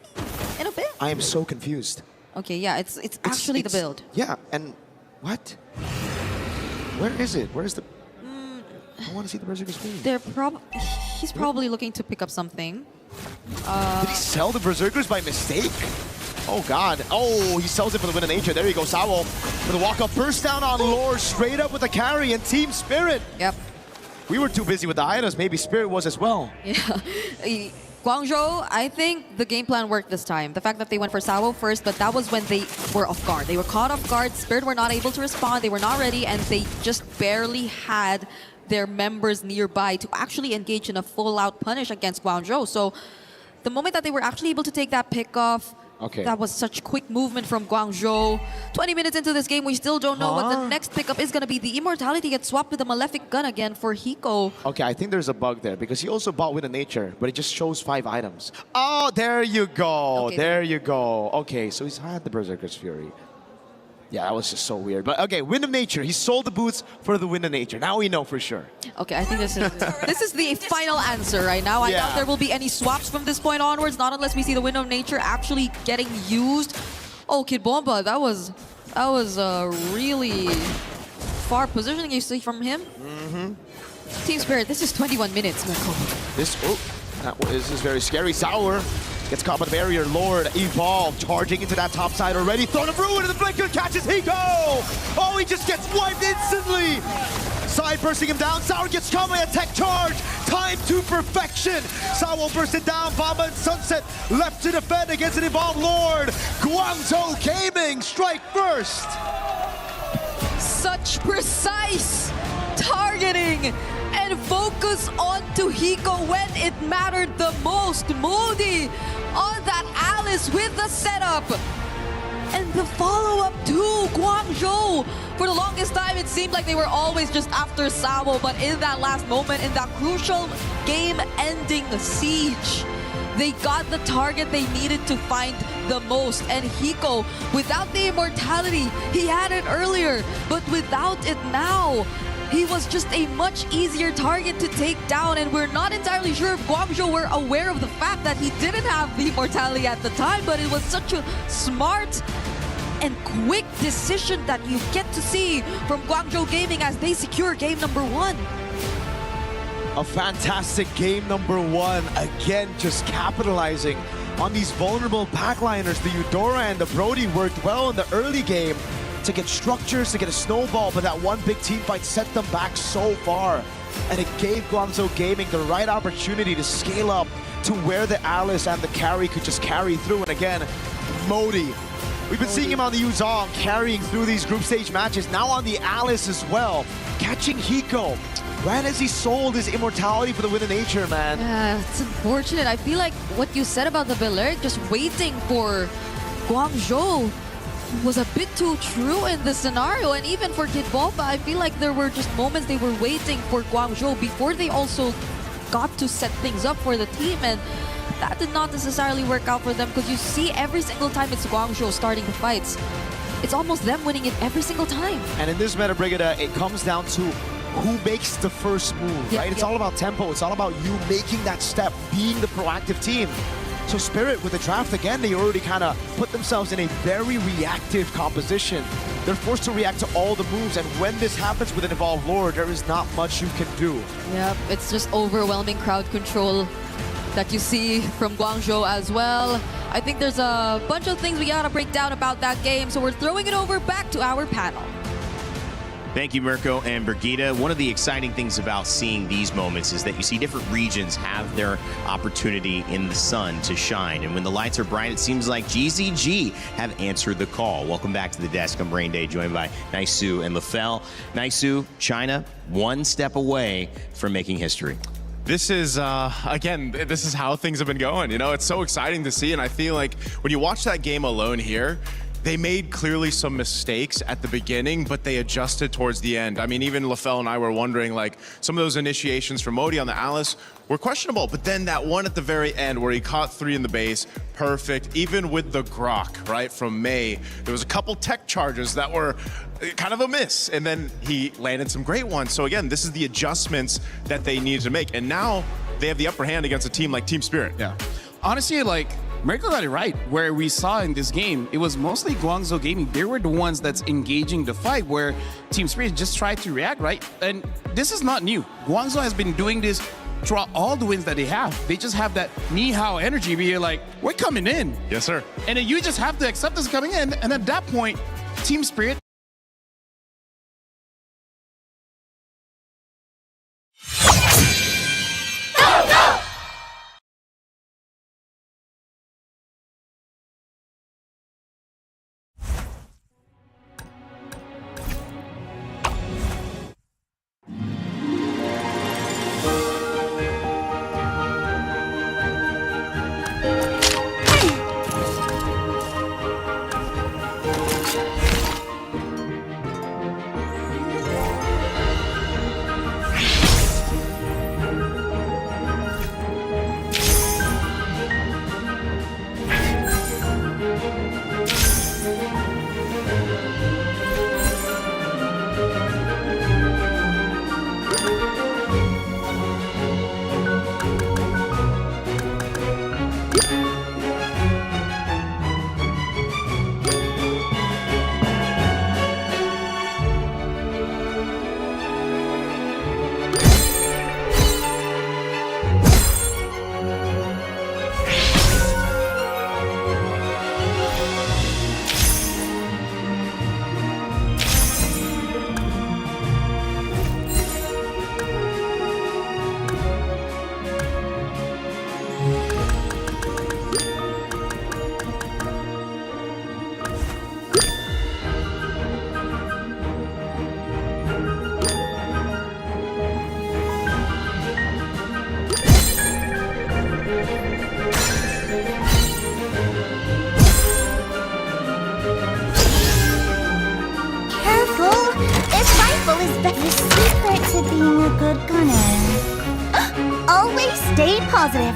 in a bit. I am so confused. Okay, yeah, it's actually the build. Yeah, and what? Where is it? Where is the... I want to see the Berserker's Fury. He's probably looking to pick up something. Did he sell the Berserkers by mistake? Oh god. Oh, he sells it for the win of nature. There you go, Sawo. For the walk-up burst down on Lore, straight up with the carry and Team Spirit. Yep. We were too busy with the items. Maybe Spirit was as well. Yeah. Guangzhou, I think the game plan worked this time. The fact that they went for Sawo first, but that was when they were off guard. They were caught off guard. Spirit were not able to respond. They were not ready, and they just barely had their members nearby to actually engage in a full-out punish against Guangzhou. So the moment that they were actually able to take that pick off, that was such quick movement from Guangzhou. 20 minutes into this game, we still don't know what the next pickup is going to be. The Immortality gets swapped with the Malefic Gun again for Hiko. Okay, I think there's a bug there because he also bought With a Nature, but it just shows 5 items. Oh, there you go. Okay, there you go. Okay, so he's had the Berserker's Fury. Yeah, that was just so weird. But okay, Wind of Nature. He sold the boots for the Wind of Nature. Now we know for sure. Okay, I think this is the final answer right now. I doubt there will be any swaps from this point onwards, not unless we see the Wind of Nature actually getting used. Oh, Kid Bomba, that was really far positioning you see from him. Team Spirit, this is 21 minutes, Mirko. This is very scary. Sour gets caught by the barrier. Lord, Evolve, charging into that top side already. Throne of Ruin, and the Blinker catches Hiko! Oh, he just gets wiped instantly! Side bursting him down. Sour gets caught by a tech charge. Time to perfection. Sour bursting down. Bomba and Sunset left to defend against an Evolve Lord. Guangzhou Gaming strike first. Such precise targeting and focus onto Hiko when it mattered the most. Modi on that Alice with the setup. And the follow-up to Guangzhou. For the longest time, it seemed like they were always just after Samo, but in that last moment, in that crucial game-ending siege, they got the target they needed to find the most. And Hiko, without the immortality, he had it earlier, but without it now, he was just a much easier target to take down, and we're not entirely sure if Guangzhou were aware of the fact that he didn't have the immortality at the time, but it was such a smart and quick decision that you get to see from Guangzhou Gaming as they secure game number 1. A fantastic game number 1. Again, just capitalizing on these vulnerable backliners. The Eudora and the Brody worked well in the early game to get structures, to get a snowball, but that one big team fight set them back so far. And it gave Guangzhou Gaming the right opportunity to scale up to where the Alice and the carry could just carry through. And again, Modi. We've been seeing him on the Yuzong carrying through these group stage matches, now on the Alice as well, catching Hiko. Right as he sold his immortality for the Wind of Nature, man. Yeah, it's unfortunate. I feel like what you said about the Belair just waiting for Guangzhou was a bit too true in this scenario. And even for Kid Bomba, I feel like there were just moments they were waiting for Guangzhou before they also got to set things up for the team. And that did not necessarily work out for them, because you see every single time it's Guangzhou starting the fights, it's almost them winning it every single time. And in this meta, Brigida, it comes down to who makes the first move, right? It's all about tempo. It's all about you making that step, being the proactive team. So Spirit, with the draft again, they already kind of put themselves in a very reactive composition. They're forced to react to all the moves, and when this happens with an Evolved Lord, there is not much you can do. Yep, it's just overwhelming crowd control that you see from Guangzhou as well. I think there's a bunch of things we gotta break down about that game, so we're throwing it over back to our panel. Thank you, Mirko and Brigida. One of the exciting things about seeing these moments is that you see different regions have their opportunity in the sun to shine. And when the lights are bright, it seems like GZG have answered the call. Welcome back to the desk. I'm Rain Day, joined by Naisu and Lafell. Naisu, China, one step away from making history. This is, again, this is how things have been going. You know, it's so exciting to see. And I feel like when you watch that game alone here, they made clearly some mistakes at the beginning, but they adjusted towards the end. I mean, even Lafell and I were wondering, like, some of those initiations from Modi on the Alice were questionable, but then that one at the very end where he caught 3 in the base, perfect. Even with the Grok, right, from May, there was a couple tech charges that were kind of a miss, and then he landed some great ones. So again, this is the adjustments that they needed to make, and now they have the upper hand against a team like Team Spirit. Yeah. Honestly, like, Mirko got it right. Where we saw in this game, it was mostly Guangzhou Gaming. They were the ones that's engaging the fight, where Team Spirit just tried to react, right? And this is not new. Guangzhou has been doing this throughout all the wins that they have. They just have that Ni Hao energy where you're like, we're coming in. Yes, sir. And then you just have to accept us coming in. And at that point, Team Spirit The secret to being a good gunner. Always stay positive.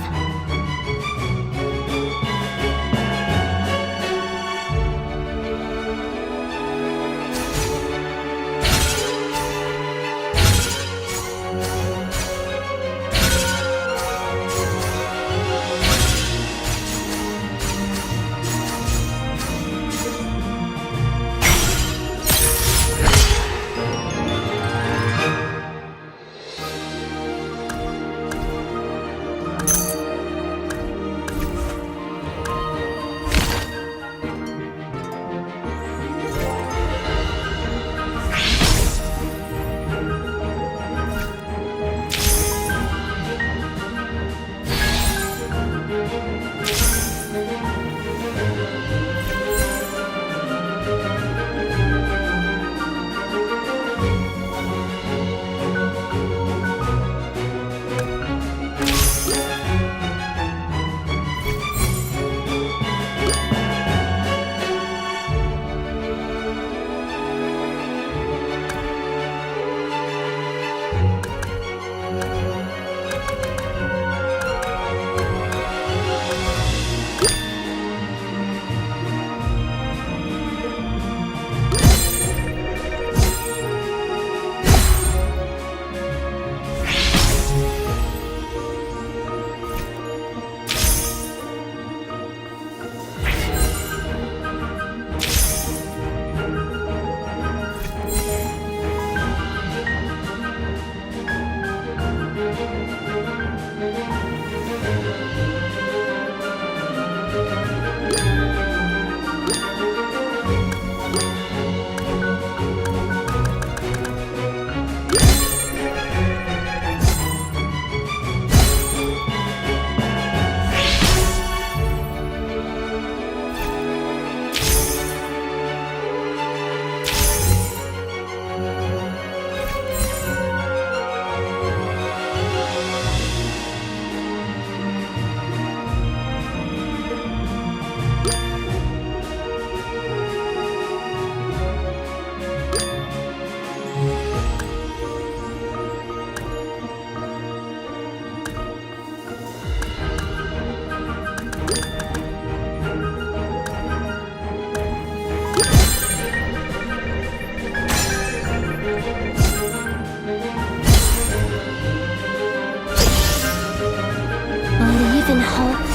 Believe in hope,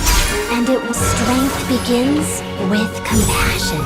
and it will. Strength begins with compassion.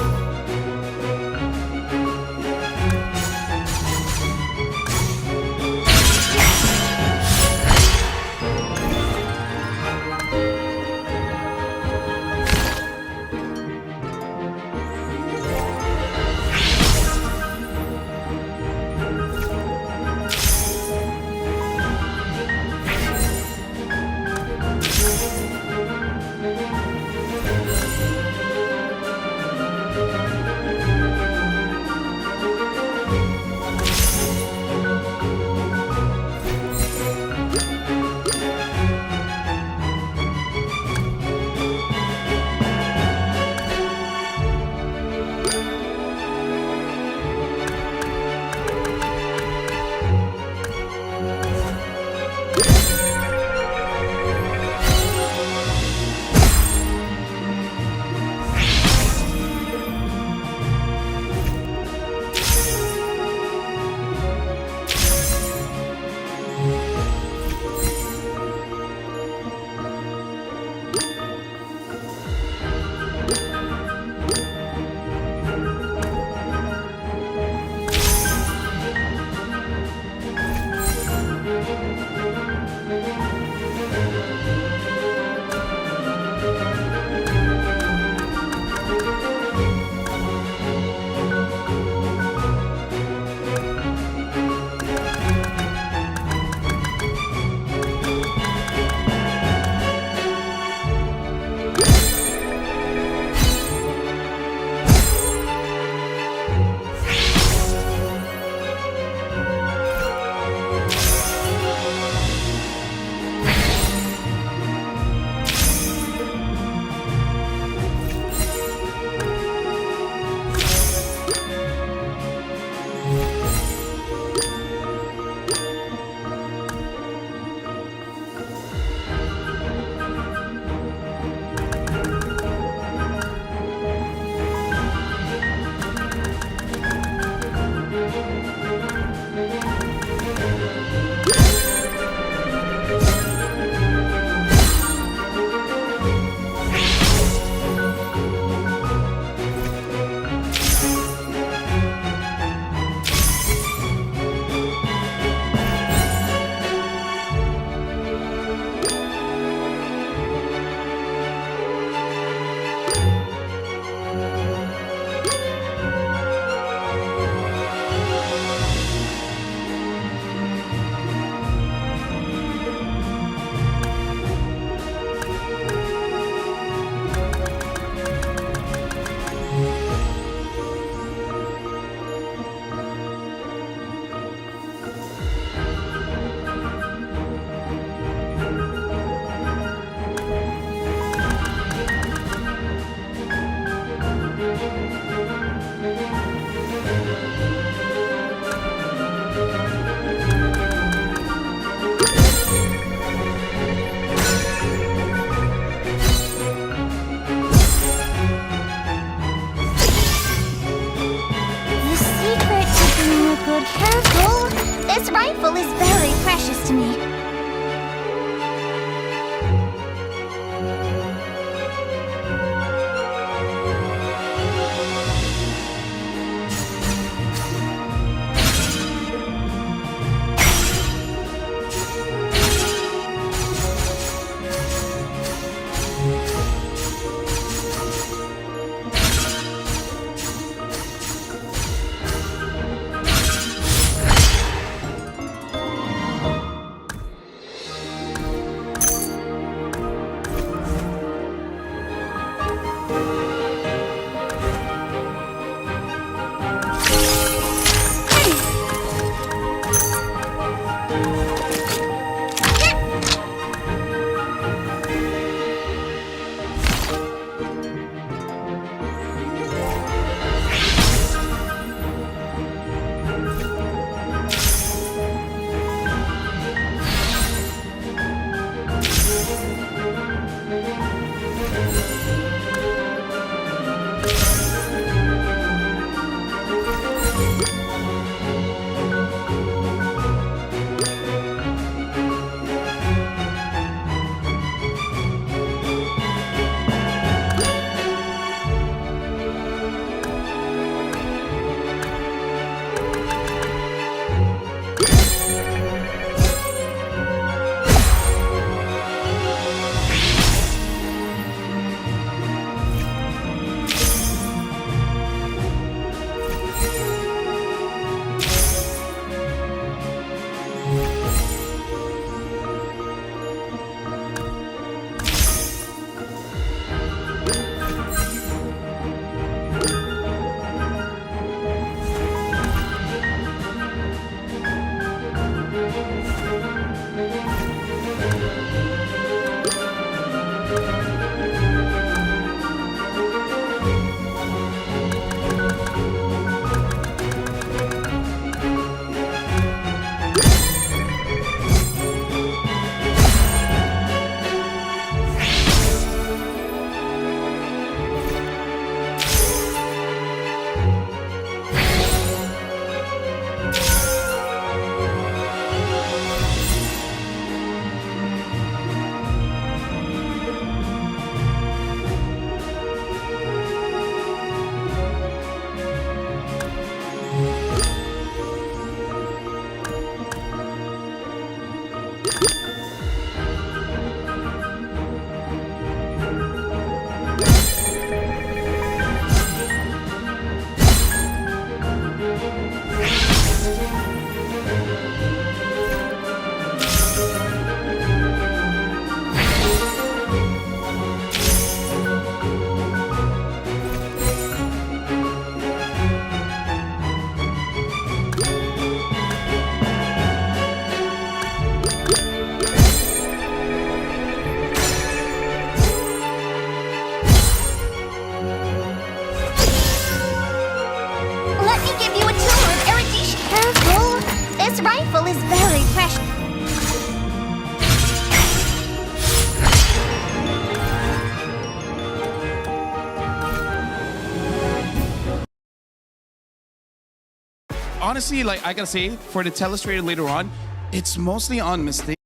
honestly, like I gotta say, for the telestrated later on, it's mostly on mistake.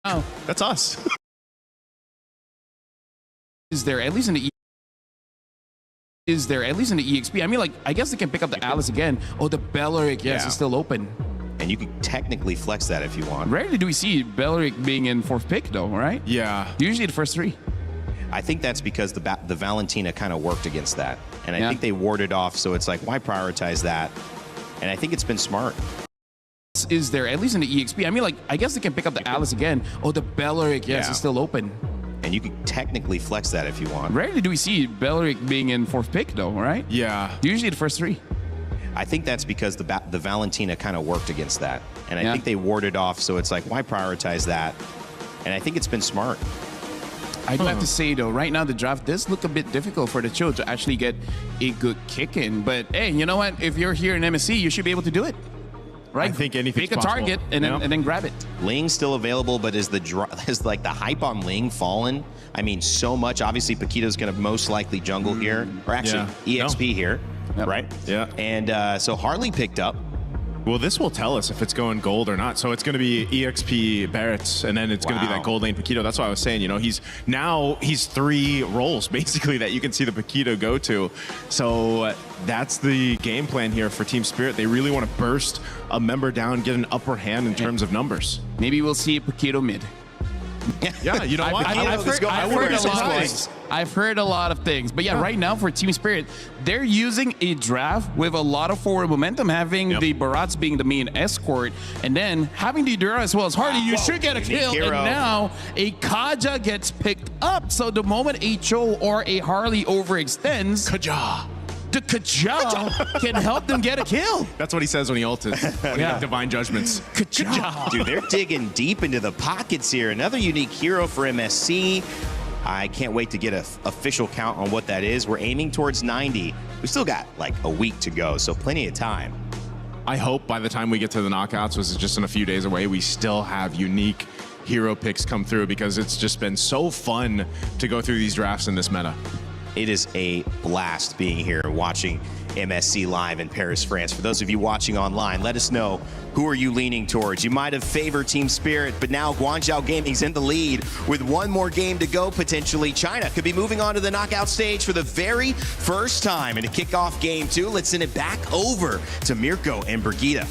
Oh, that's us. Is there at least in the EXP? I mean, like, I guess they can pick up the Alice again. Oh, the Belleric, yes, is still open. And you can technically flex that if you want. Rarely do we see Belleric being in 4th pick, though, right? Yeah. Usually the first 3. I think that's because the Valentina kind of worked against that. And I think they warded off, so it's like, why prioritize that? And I think it's been smart. Is there at least in the EXP? I mean, like, I guess they can pick up the Alice again. Oh, the Belleric, yes, is still open. And you can technically flex that if you want. Rarely do we see Belleric being in 4th pick, though, right? Yeah. Usually the first 3. I think that's because the Valentina kind of worked against that. And I think they warded off, so it's like, why prioritize that? And I think it's been smart. I'd have to say, though, right now the draft does look a bit difficult for the Cho to actually get a good kick in. But, hey, you know what? If you're here in MSC, you should be able to do it. Right? I think anything's Pick a target and then grab it. Ling's still available, but is like the hype on Ling fallen? I mean, so much. Obviously, Paquito's going to most likely jungle here, or actually EXP here, right? Yeah. And so Harley picked up. Well, this will tell us if it's going gold or not. So it's going to be EXP Barrett's, and then it's going to be that gold lane Paquito. That's why I was saying, you know, he's 3 roles basically that you can see the Paquito go to. So that's the game plan here for Team Spirit. They really want to burst a member down, get an upper hand in terms of numbers. Maybe we'll see Paquito mid. Yeah, you know what? I've heard a lot of things. But yeah, right now for Team Spirit, they're using a draft with a lot of forward momentum, having the Barats being the main escort, and then having the Dura as well as Harley. You should get a kill. And now a Kaja gets picked up. So the moment a Cho or a Harley overextends, the Kaja can help them get a kill. That's what he says when he ulted. When he got divine judgments. Kaja. Dude, they're digging deep into the pockets here. Another unique hero for MSC. I can't wait to get an official count on what that is. We're aiming towards 90. We still got like a week to go, so plenty of time. I hope by the time we get to the knockouts, which is just in a few days away, we still have unique hero picks come through, because it's just been so fun to go through these drafts in this meta. It is a blast being here watching MSC live in Paris, France. For those of you watching online, let us know, who are you leaning towards? You might have favored Team Spirit, but now Guangzhou Gaming's in the lead with one more game to go potentially. China could be moving on to the knockout stage for the very first time. And to kick off game 2, let's send it back over to Mirko and Brigitte.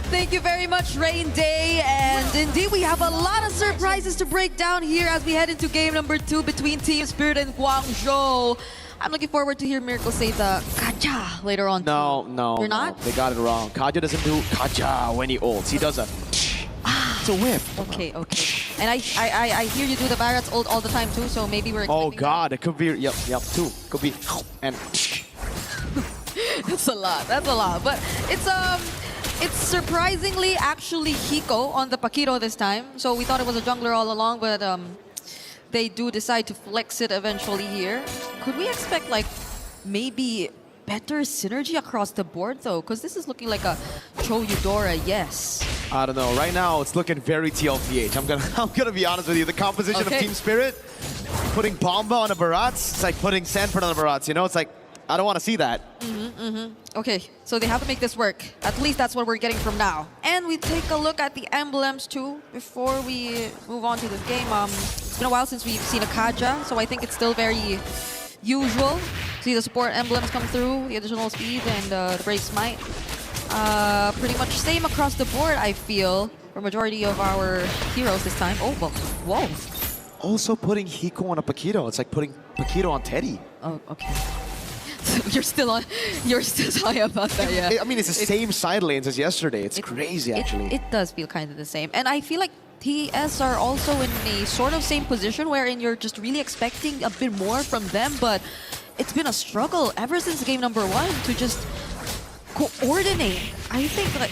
Thank you very much, Rain Day. And indeed, we have a lot of surprises to break down here as we head into game number 2 between Team Spirit and Guangzhou. I'm looking forward to hear Mirko say the Kaja later on. No. You're not? They got it wrong. Kaja doesn't do Kaja when he ults. He does a... It's a whip. Okay. And I hear you do the Barats ult all the time too, so maybe we're expecting... Oh God, it could be... Yep, 2. Could be... And... That's a lot. But it's surprisingly actually Hiko on the Paquito this time. So we thought it was a jungler all along, but they do decide to flex it eventually here. Could we expect like maybe better synergy across the board though? Because this is looking like a Cho Eudora, yes. I don't know. Right now, it's looking very TLPH. I'm gonna be honest with you. The composition of Team Spirit, putting Bomba on a Barats, it's like putting Sanford on a Barats. You know, it's like, I don't want to see that. Okay, so they have to make this work. At least that's what we're getting from now. And we take a look at the emblems too before we move on to this game. It's been a while since we've seen a Kaja, so I think it's still very usual. See the support emblems come through, the additional speed and the Brave Smite. Pretty much same across the board, I feel, for majority of our heroes this time. Oh, well, whoa. Also putting Hiko on a Paquito. It's like putting Paquito on Teddy. Oh, okay. You're still talking about that, yeah. I mean, it's the same side lanes as yesterday. It's crazy, actually. It does feel kind of the same. And I feel like TS are also in a sort of same position wherein you're just really expecting a bit more from them, but it's been a struggle ever since game number 1 to just coordinate. I think like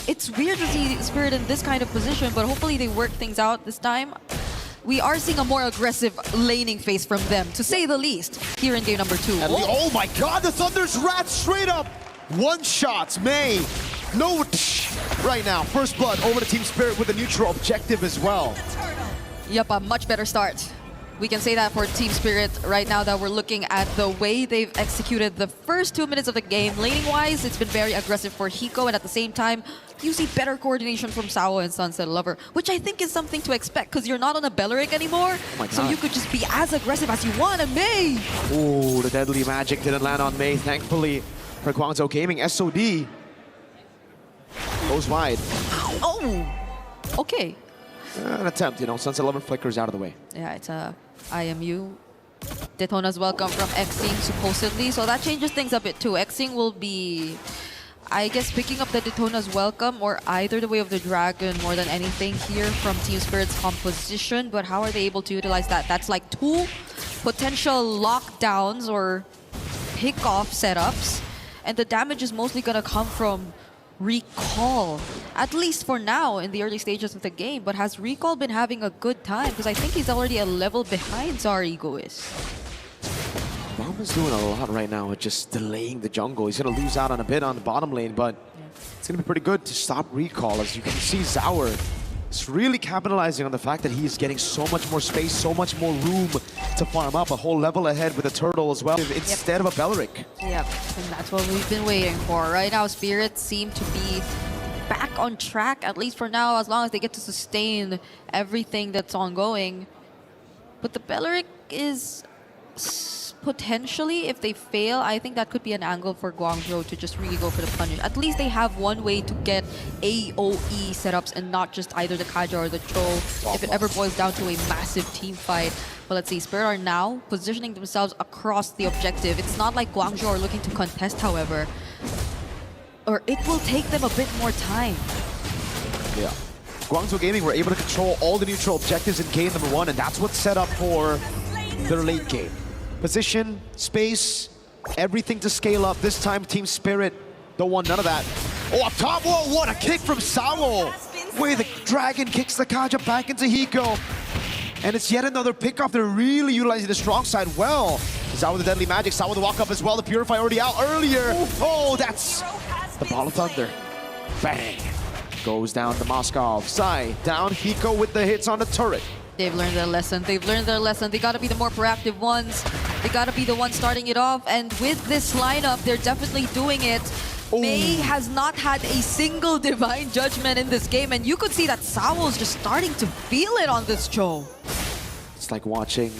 it's weird to see Spirit in this kind of position, but hopefully they work things out this time. We are seeing a more aggressive laning phase from them, to say the least, here in game number 2. Oh my God, the Thunder's Rat straight up! One-shots, May. No, right now, first blood over to Team Spirit with a neutral objective as well. Yep, a much better start. We can say that for Team Spirit right now, that we're looking at the way they've executed the first 2 minutes of the game. Laning-wise, it's been very aggressive for Hiko, and at the same time, you see better coordination from Sao and Sunset Lover, which I think is something to expect because you're not on a Belleric anymore, so you could just be as aggressive as you want. And Mei! Ooh, the deadly magic didn't land on Mei, thankfully, for Guangzhou Gaming. SOD goes wide. Oh! Okay. An attempt, you know, Sunset Lover flickers out of the way. Yeah, it's a IMU. Daytona's welcome from Xing, supposedly, so that changes things a bit too. Xing will be, I guess, picking up the Daytona's welcome or either the Way of the Dragon more than anything here from Team Spirit's composition. But how are they able to utilize that? That's like 2 potential lockdowns or pick-off setups, and the damage is mostly gonna come from Recall, at least for now in the early stages of the game. But has Recall been having a good time? Because I think he's already a level behind Zarigo is. Bomba's doing a lot right now with just delaying the jungle. He's going to lose out on a bit on the bottom lane, but it's going to be pretty good to stop Recall. As you can see, Zaur is really capitalizing on the fact that he's getting so much more space, so much more room to farm up, a whole level ahead with a turtle as well, instead of a Belleric. Yep, and that's what we've been waiting for. Right now, Spirits seem to be back on track, at least for now, as long as they get to sustain everything that's ongoing. But the Belleric is potentially, if they fail, I think that could be an angle for Guangzhou to just really go for the punish. At least they have one way to get AoE setups and not just either the Kaja or the Cho if it ever boils down to a massive team fight. But let's see, Spirit are now positioning themselves across the objective. It's not like Guangzhou are looking to contest, however, or it will take them a bit more time. Yeah. Guangzhou Gaming were able to control all the neutral objectives in game number 1, and that's what's set up for their late game. Position, space, everything to scale up. This time, Team Spirit don't want none of that. Oh, up top, whoa, what a kick from Sao! Where the Dragon kicks the Kaja back into Hiko. And it's yet another pickoff. They're really utilizing the strong side well. Sao with the deadly magic, Sao with the walk up as well. The Purify already out earlier. Oh, that's the Ball of Thunder. Bang! Goes down to Moskov. Sai down, Hiko with the hits on the turret. They've learned their lesson. They've learned their lesson. They gotta be the more proactive ones. They gotta be the ones starting it off. And with this lineup, they're definitely doing it. Mei has not had a single Divine Judgment in this game. And you could see that Sao's just starting to feel it on this Cho. It's like watching...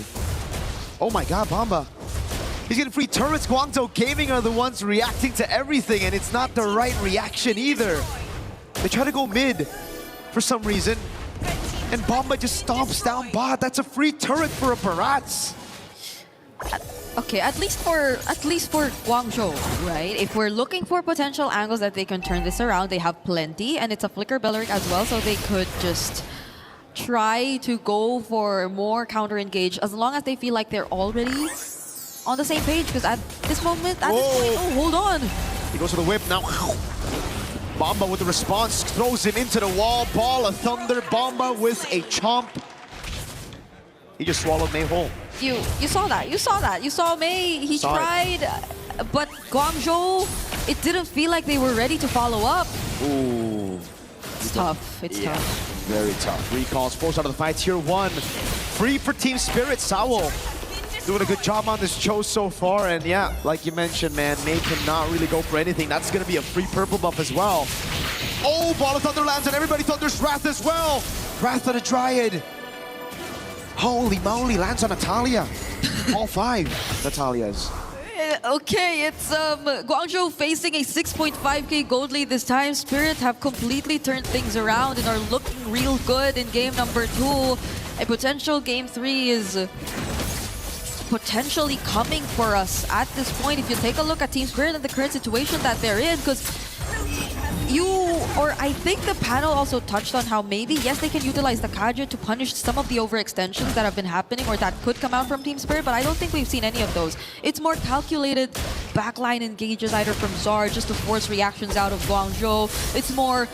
Oh my god, Bomba. He's getting free turrets. Guangzhou Gaming are the ones reacting to everything. And it's not the right reaction either. They try to go mid for some reason. And Bomba just stomps down bot. That's a free turret for a Barats. Okay, at least for Guangzhou, right? If we're looking for potential angles that they can turn this around, they have plenty, and it's a Flicker Belleric as well, so they could just try to go for more counter-engage as long as they feel like they're already on the same page. Because at this moment, oh, hold on. He goes for the whip now. Bomba with the response, throws him into the wall. Ball of Thunder, Bomba with a chomp. He just swallowed Mei whole. You saw that, you saw Mei, he tried, but Guangzhou, it didn't feel like they were ready to follow up. Ooh. It's tough, it's tough. Very tough. Recalls forced out of the fight, tier 1. Free for Team Spirit, Sao. Doing a good job on this Cho so far, and yeah, like you mentioned, man, Mei cannot really go for anything. That's gonna be a free purple buff as well. Oh, Ball of Thunder lands on everybody. Thunder's Wrath as well. Wrath of the Dryad. Holy moly, lands on Natalia. All 5 Natalias. Okay, it's Guangzhou facing a 6.5k gold lead this time. Spirit have completely turned things around and are looking real good in game number 2. A potential game 3 is potentially coming for us at this point. If you take a look at Team Spirit and the current situation that they're in, because I think the panel also touched on how maybe, yes, they can utilize the Kaja to punish some of the overextensions that have been happening or that could come out from Team Spirit, but I don't think we've seen any of those. It's more calculated backline engages either from Zar just to force reactions out of Guangzhou. It's more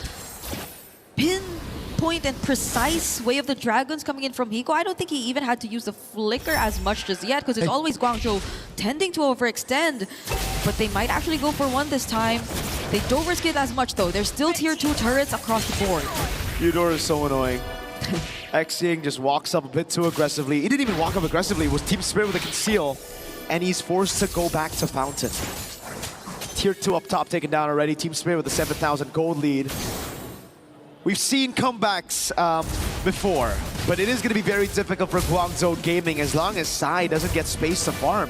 pinpoint and precise Way of the Dragons coming in from Hiko. I don't think he even had to use the Flicker as much just yet because it's always Guangzhou tending to overextend, but they might actually go for one this time. They don't risk it as much though. There's still tier 2 turrets across the board. Eudora is so annoying. Xing just walks up a bit too aggressively. He didn't even walk up aggressively. It was Team Spirit with a conceal. And he's forced to go back to Fountain. Tier 2 up top taken down already. Team Spirit with a 7,000 gold lead. We've seen comebacks before, but it is going to be very difficult for Guangzhou Gaming as long as Sai doesn't get space to farm.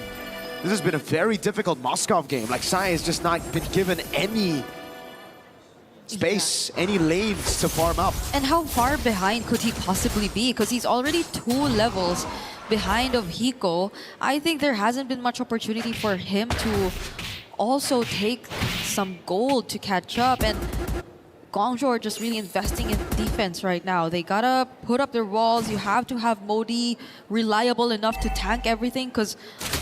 This has been a very difficult Moskov game. Like, Sai has just not been given any space, any lanes to farm up. And how far behind could he possibly be? Because he's already 2 levels behind of Hiko. I think there hasn't been much opportunity for him to also take some gold to catch up. And Guangzhou are just really investing in defense right now. They gotta put up their walls. You have to have Modi reliable enough to tank everything, because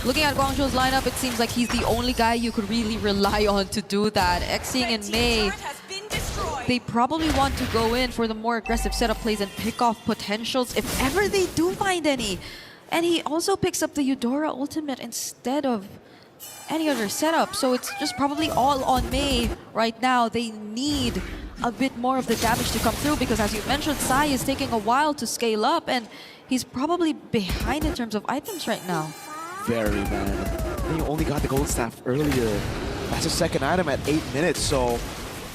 looking at Guangzhou's lineup, it seems like he's the only guy you could really rely on to do that. Xing and Mei, they probably want to go in for the more aggressive setup plays and pick off potentials if ever they do find any. And he also picks up the Eudora ultimate instead of any other setup. So it's just probably all on Mei right now. They need a bit more of the damage to come through because, as you mentioned, Sai is taking a while to scale up and he's probably behind in terms of items right now. Very, man. He only got the gold staff earlier. That's his second item at 8 minutes, so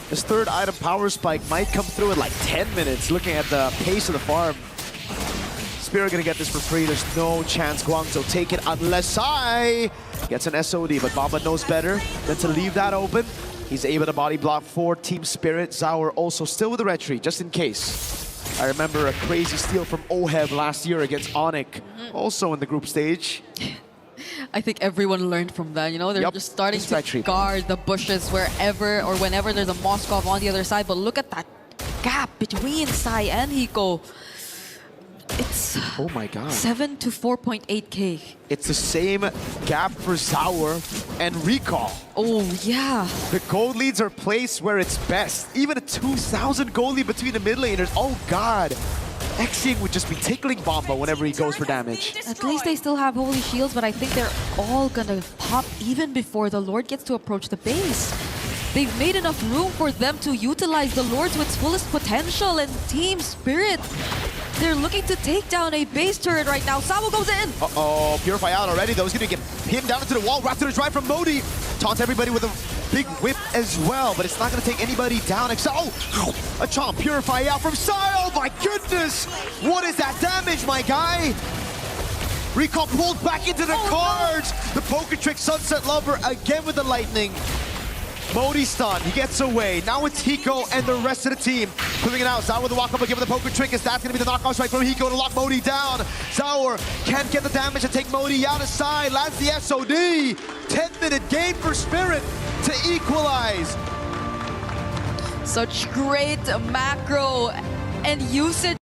his third item, Power Spike, might come through in like 10 minutes, looking at the pace of the farm. Spirit gonna get this for free. There's no chance Guangzhou take it unless Sai gets an SOD, but Bamba knows better than to leave that open. He's able to body block for Team Spirit. Zauer also still with the retreat, just in case. I remember a crazy steal from Oheb last year against Onyx, also in the group stage. I think everyone learned from that, you know? They're just starting to guard the bushes wherever or whenever there's a Moskov on the other side. But look at that gap between Sai and Hiko. It's oh my god, 7 to 4.8k. It's the same gap for Zauer and Recall. Oh yeah. The gold leads are placed where it's best. Even a 2,000 gold lead between the mid laners. Oh god. Xing would just be tickling Bamba whenever he goes for damage. At least they still have holy shields, but I think they're all gonna pop even before the Lord gets to approach the base. They've made enough room for them to utilize the Lord to its fullest potential, and Team Spirit, they're looking to take down a base turret right now. Sabo goes in! Uh-oh, Purify out already though. He's gonna get pinned down into the wall. Raptor is right from Modi. Taunts everybody with a big whip as well, but it's not gonna take anybody down except, oh! A chomp, Purify out from Sai. Oh my goodness! What is that damage, my guy? Recall pulled back into the cards! The poker trick Sunset Lover again with the lightning. Modi stun, he gets away. Now it's Hiko and the rest of the team pulling it out. Zauer with the walk up again with the poker trick, as that's going to be the knockoff strike from Hiko to lock Modi down. Zauer can't get the damage to take Modi out of side. Lands the SOD. 10-minute game for Spirit to equalize. Such great macro and usage.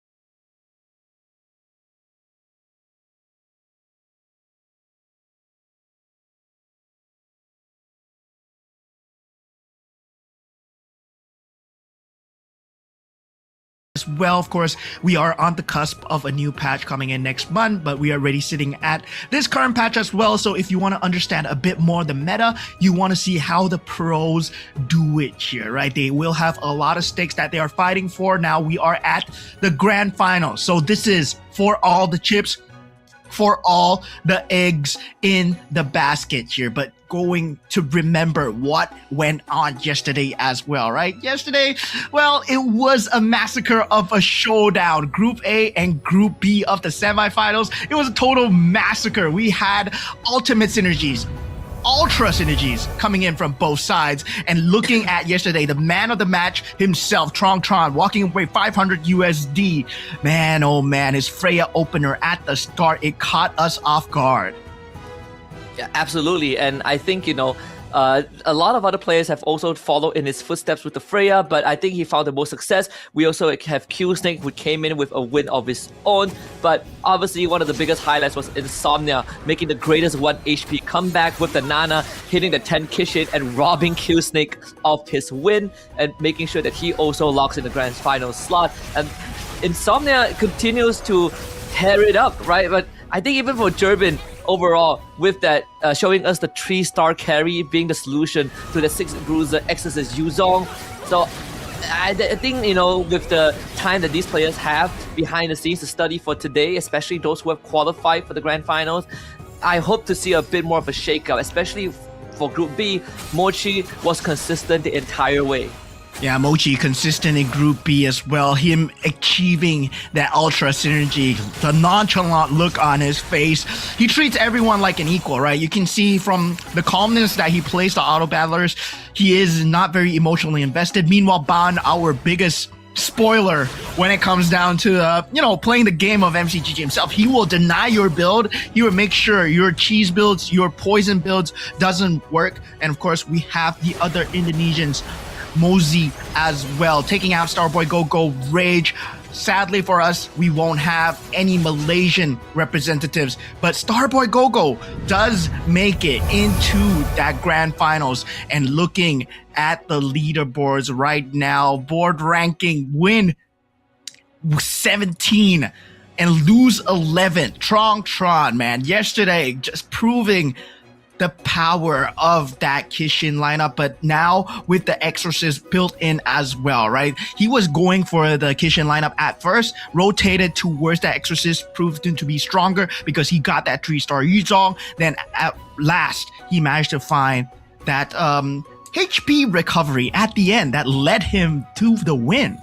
As well, of course, we are on the cusp of a new patch coming in next month, but we are already sitting at this current patch as well. So if you want to understand a bit more the meta, you want to see how the pros do it here, right? They will have a lot of stakes that they are fighting for. Now we are at the grand final. So this is for all the chips, for all the eggs in the basket here, but going to remember what went on yesterday as well, right? Yesterday, well, it was a massacre of a showdown. Group A and Group B of the semifinals. It was a total massacre. We had ultimate synergies, ultra synergies coming in from both sides. And looking at yesterday, the man of the match himself, Tron, walking away 500 USD. Man, oh man, his Freya opener at the start, it caught us off guard. Yeah, absolutely. And I think, you know, a lot of other players have also followed in his footsteps with the Freya, but I think he found the most success. We also have Q-Snake, who came in with a win of his own, but obviously one of the biggest highlights was Insomnia, making the greatest 1 HP comeback with the Nana, hitting the 10 Kishin and robbing Q-Snake of his win, and making sure that he also locks in the grand final slot. And Insomnia continues to tear it up, right? But I think even for Durbin, overall, with that showing us the 3-star carry being the solution to the 6 bruiser Exorcist Yuzong. So I think, you know, with the time that these players have behind the scenes to study for today, especially those who have qualified for the grand finals, I hope to see a bit more of a shakeup, especially for Group B. Mochi was consistent the entire way. Yeah, Mochi consistent in Group B as well. Him achieving that ultra synergy, the nonchalant look on his face. He treats everyone like an equal, right? You can see from the calmness that he plays the auto battlers, he is not very emotionally invested. Meanwhile, Ban, our biggest spoiler when it comes down to playing the game of MCGG himself, he will deny your build. He will make sure your cheese builds, your poison builds doesn't work. And of course, we have the other Indonesians, Mozi as well, taking out Starboy Go-Go, Rage. Sadly for us, we won't have any Malaysian representatives, but Starboy Go-Go does make it into that grand finals. And looking at the leaderboards right now, board ranking, win 17 and lose 11. Tron, man, yesterday just proving the power of that Kishin lineup, but now with the Exorcist built in as well, right? He was going for the Kishin lineup at first, rotated towards that Exorcist, proved him to be stronger because he got that 3-star Yuzong. Then at last, he managed to find that HP recovery at the end that led him to the win.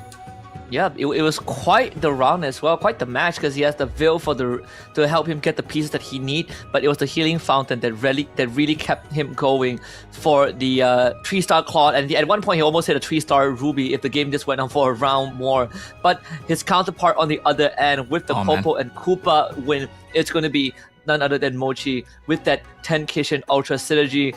Yeah, it was quite the round as well, quite the match, because he has the Veil to help him get the pieces that he need. But it was the Healing Fountain that really kept him going for the 3-star Claude. And at one point, he almost hit a 3-star Ruby if the game just went on for a round more. But his counterpart on the other end with the Popo and Koopa win, it's going to be none other than Mochi with that 10 Kishin Ultra Synergy.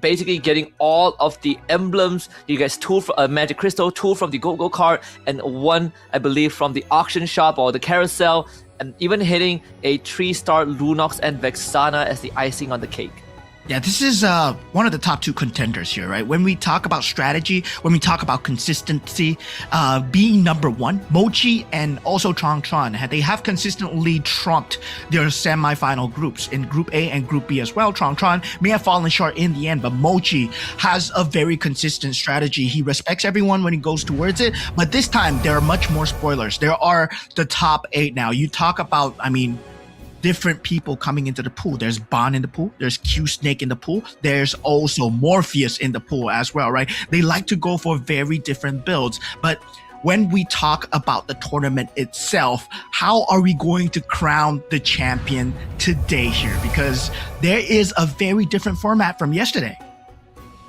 Basically getting all of the emblems. You guys 2 from a Magic Crystal, 2 from the Go-Go card, and 1, I believe, from the auction shop or the carousel, and even hitting a 3-star Lunox and Vexana as the icing on the cake. Yeah, this is one of the top 2 contenders here, right? When we talk about strategy, when we talk about consistency, being number 1, Mochi and also Tron, they have consistently trumped their semi-final groups in Group A and Group B as well. Tron may have fallen short in the end, but Mochi has a very consistent strategy. He respects everyone when he goes towards it, but this time there are much more spoilers. There are the top 8 now. You talk about, different people coming into the pool. There's Ban in the pool. There's Q Snake in the pool. There's also Morpheus in the pool as well, right? They like to go for very different builds. But when we talk about the tournament itself, how are we going to crown the champion today here? Because there is a very different format from yesterday.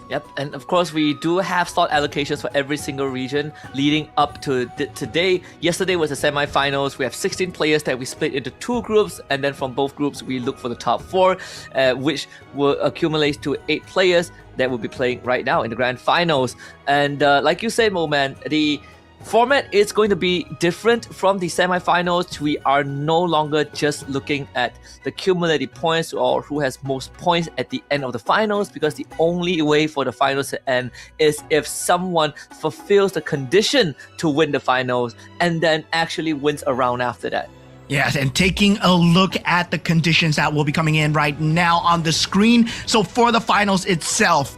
Yep, and of course we do have slot allocations for every single region leading up to today. Yesterday was the semi-finals. We have 16 players that we split into 2 groups, and then from both groups we look for the top 4, which will accumulate to 8 players that will be playing right now in the grand finals. And like you said, Mo Man, the format is going to be different from the semi-finals. We are no longer just looking at the cumulative points or who has most points at the end of the finals, because the only way for the finals to end is if someone fulfills the condition to win the finals and then actually wins a round after that. Yes, and taking a look at the conditions that will be coming in right now on the screen. So for the finals itself,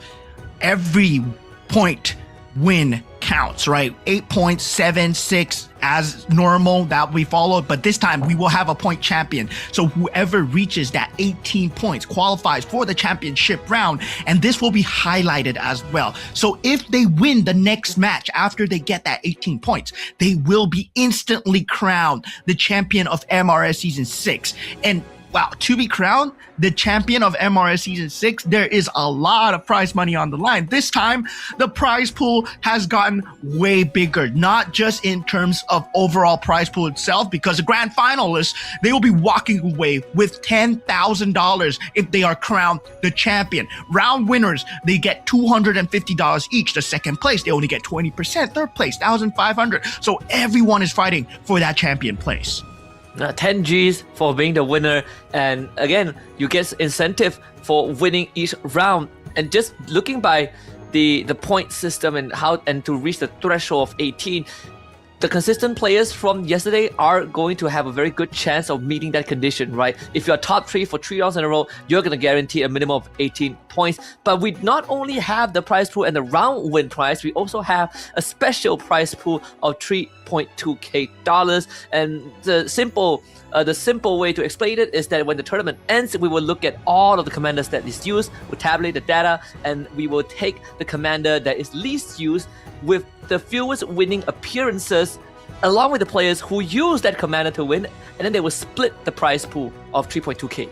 every point win counts, right? 8 points, 7, 6 as normal that we followed, but this time we will have a point champion. So whoever reaches that 18 points qualifies for the championship round, and this will be highlighted as well. So if they win the next match after they get that 18 points, they will be instantly crowned the champion of MRS Season 6. And wow, to be crowned the champion of MRS Season 6, there is a lot of prize money on the line. This time, the prize pool has gotten way bigger, not just in terms of overall prize pool itself, because the grand finalists, they will be walking away with $10,000 if they are crowned the champion. Round winners, they get $250 each. The second place, they only get 20%. Third place, $1,500. So everyone is fighting for that champion place. 10 Gs for being the winner, and again you get incentive for winning each round. And just looking by the point system and how to reach the threshold of 18, the consistent players from yesterday are going to have a very good chance of meeting that condition, right? If you're top 3 for 3 rounds in a row, you're going to guarantee a minimum of 18 points. But we not only have the prize pool and the round win prize, we also have a special prize pool of $3.2k. And the simple way to explain it is that when the tournament ends, we will look at all of the commanders that is used, we'll tabulate the data, and we will take the commander that is least used with the fewest winning appearances along with the players who use that commander to win, and then they will split the prize pool of 3.2k.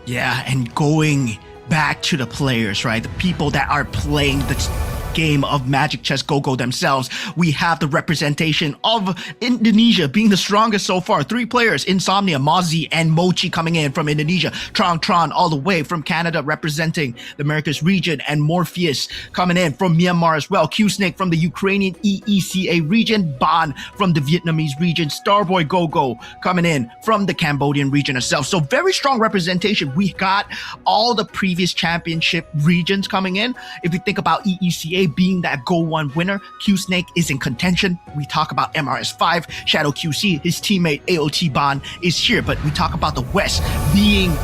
Yeah, and going back to the players, right? The people that are playing the game of Magic Chess Go-Go themselves. We have the representation of Indonesia being the strongest so far. 3 players, Insomnia, Mozzie, and Mochi coming in from Indonesia. Tron all the way from Canada representing the Americas region, and Morpheus coming in from Myanmar as well. Q-Snake from the Ukrainian EECA region. Ban from the Vietnamese region. Starboy Go-Go coming in from the Cambodian region itself. So very strong representation. We got all the previous championship regions coming in. If you think about EECA being that Go 1 winner, Q-Snake is in contention. We talk about MRS5, Shadow QC, his teammate AOT Ban is here, but we talk about the West being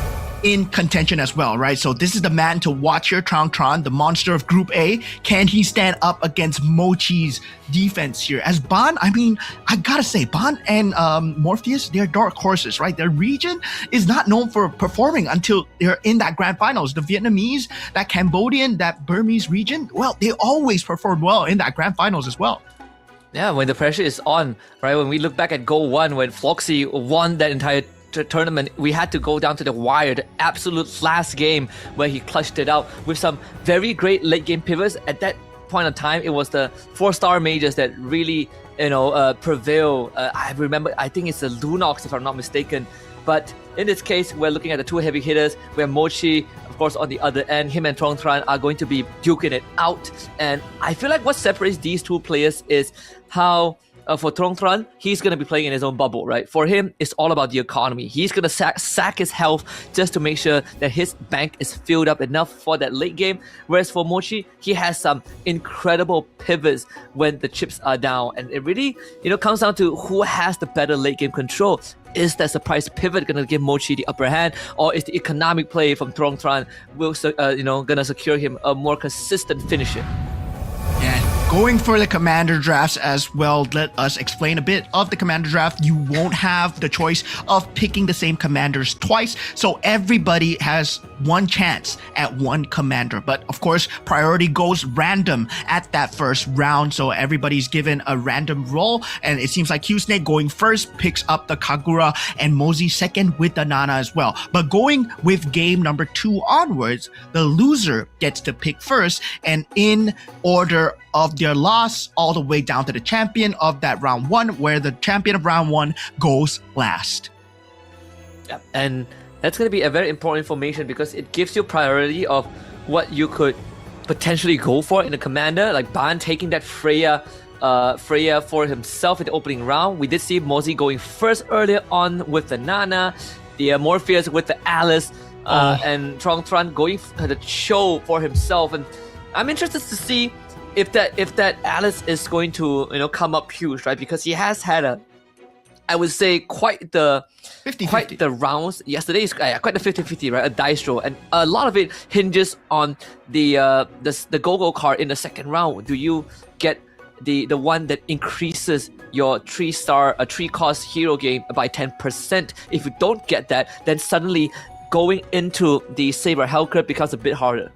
in contention as well, right? So this is the man to watch here, Tron, the monster of Group A. Can he stand up against Mochi's defense here? As Ban, I mean, I gotta say, Ban and Morpheus, they're dark horses, right? Their region is not known for performing until they're in that grand finals. The Vietnamese, that Cambodian, that Burmese region, well, they always perform well in that grand finals as well. Yeah, when the pressure is on, right? When we look back at Go 1, when Floxy won that entire tournament, we had to go down to the wire, the absolute last game where he clutched it out with some very great late game pivots. At that point of time, it was the 4-star majors that really, prevail. I remember, I think it's the Lunox if I'm not mistaken. But in this case, we're looking at the 2 heavy hitters, where Mochi, of course, on the other end, him and Tron are going to be duking it out. And I feel like what separates these 2 players is how for Tron, he's going to be playing in his own bubble, right? For him, it's all about the economy. He's going to sack his health just to make sure that his bank is filled up enough for that late game. Whereas for Mochi, he has some incredible pivots when the chips are down. And it really, comes down to who has the better late game control. Is that surprise pivot going to give Mochi the upper hand, or is the economic play from Tron going to secure him a more consistent finisher? Going for the commander drafts as well, let us explain a bit of the commander draft. You won't have the choice of picking the same commanders twice, so everybody has one chance at one commander. But of course, priority goes random at that first round, so everybody's given a random roll, and it seems like Q-Snake going first picks up the Kagura, and Mozzie second with the Nana as well. But going with game number 2 onwards, the loser gets to pick first, and in order of their loss all the way down to the champion of that round 1, where the champion of round 1 goes last. Yeah, and that's going to be a very important information because it gives you priority of what you could potentially go for in the commander, like Ban taking that Freya for himself in the opening round. We did see Mozzie going first earlier on with the Nana, the Morpheus with the Alice, and Tron going for the Cho for himself. And I'm interested to see if that Alice is going to come up huge, right? Because he has had I would say quite the 50-50. Quite the rounds yesterday is quite the 50-50, right? A dice roll, and a lot of it hinges on the go-go card in the second round. Do you get the one that increases your 3-cost hero game by 10%? If you don't get that, then suddenly going into the Saber Hellcurt becomes a bit harder.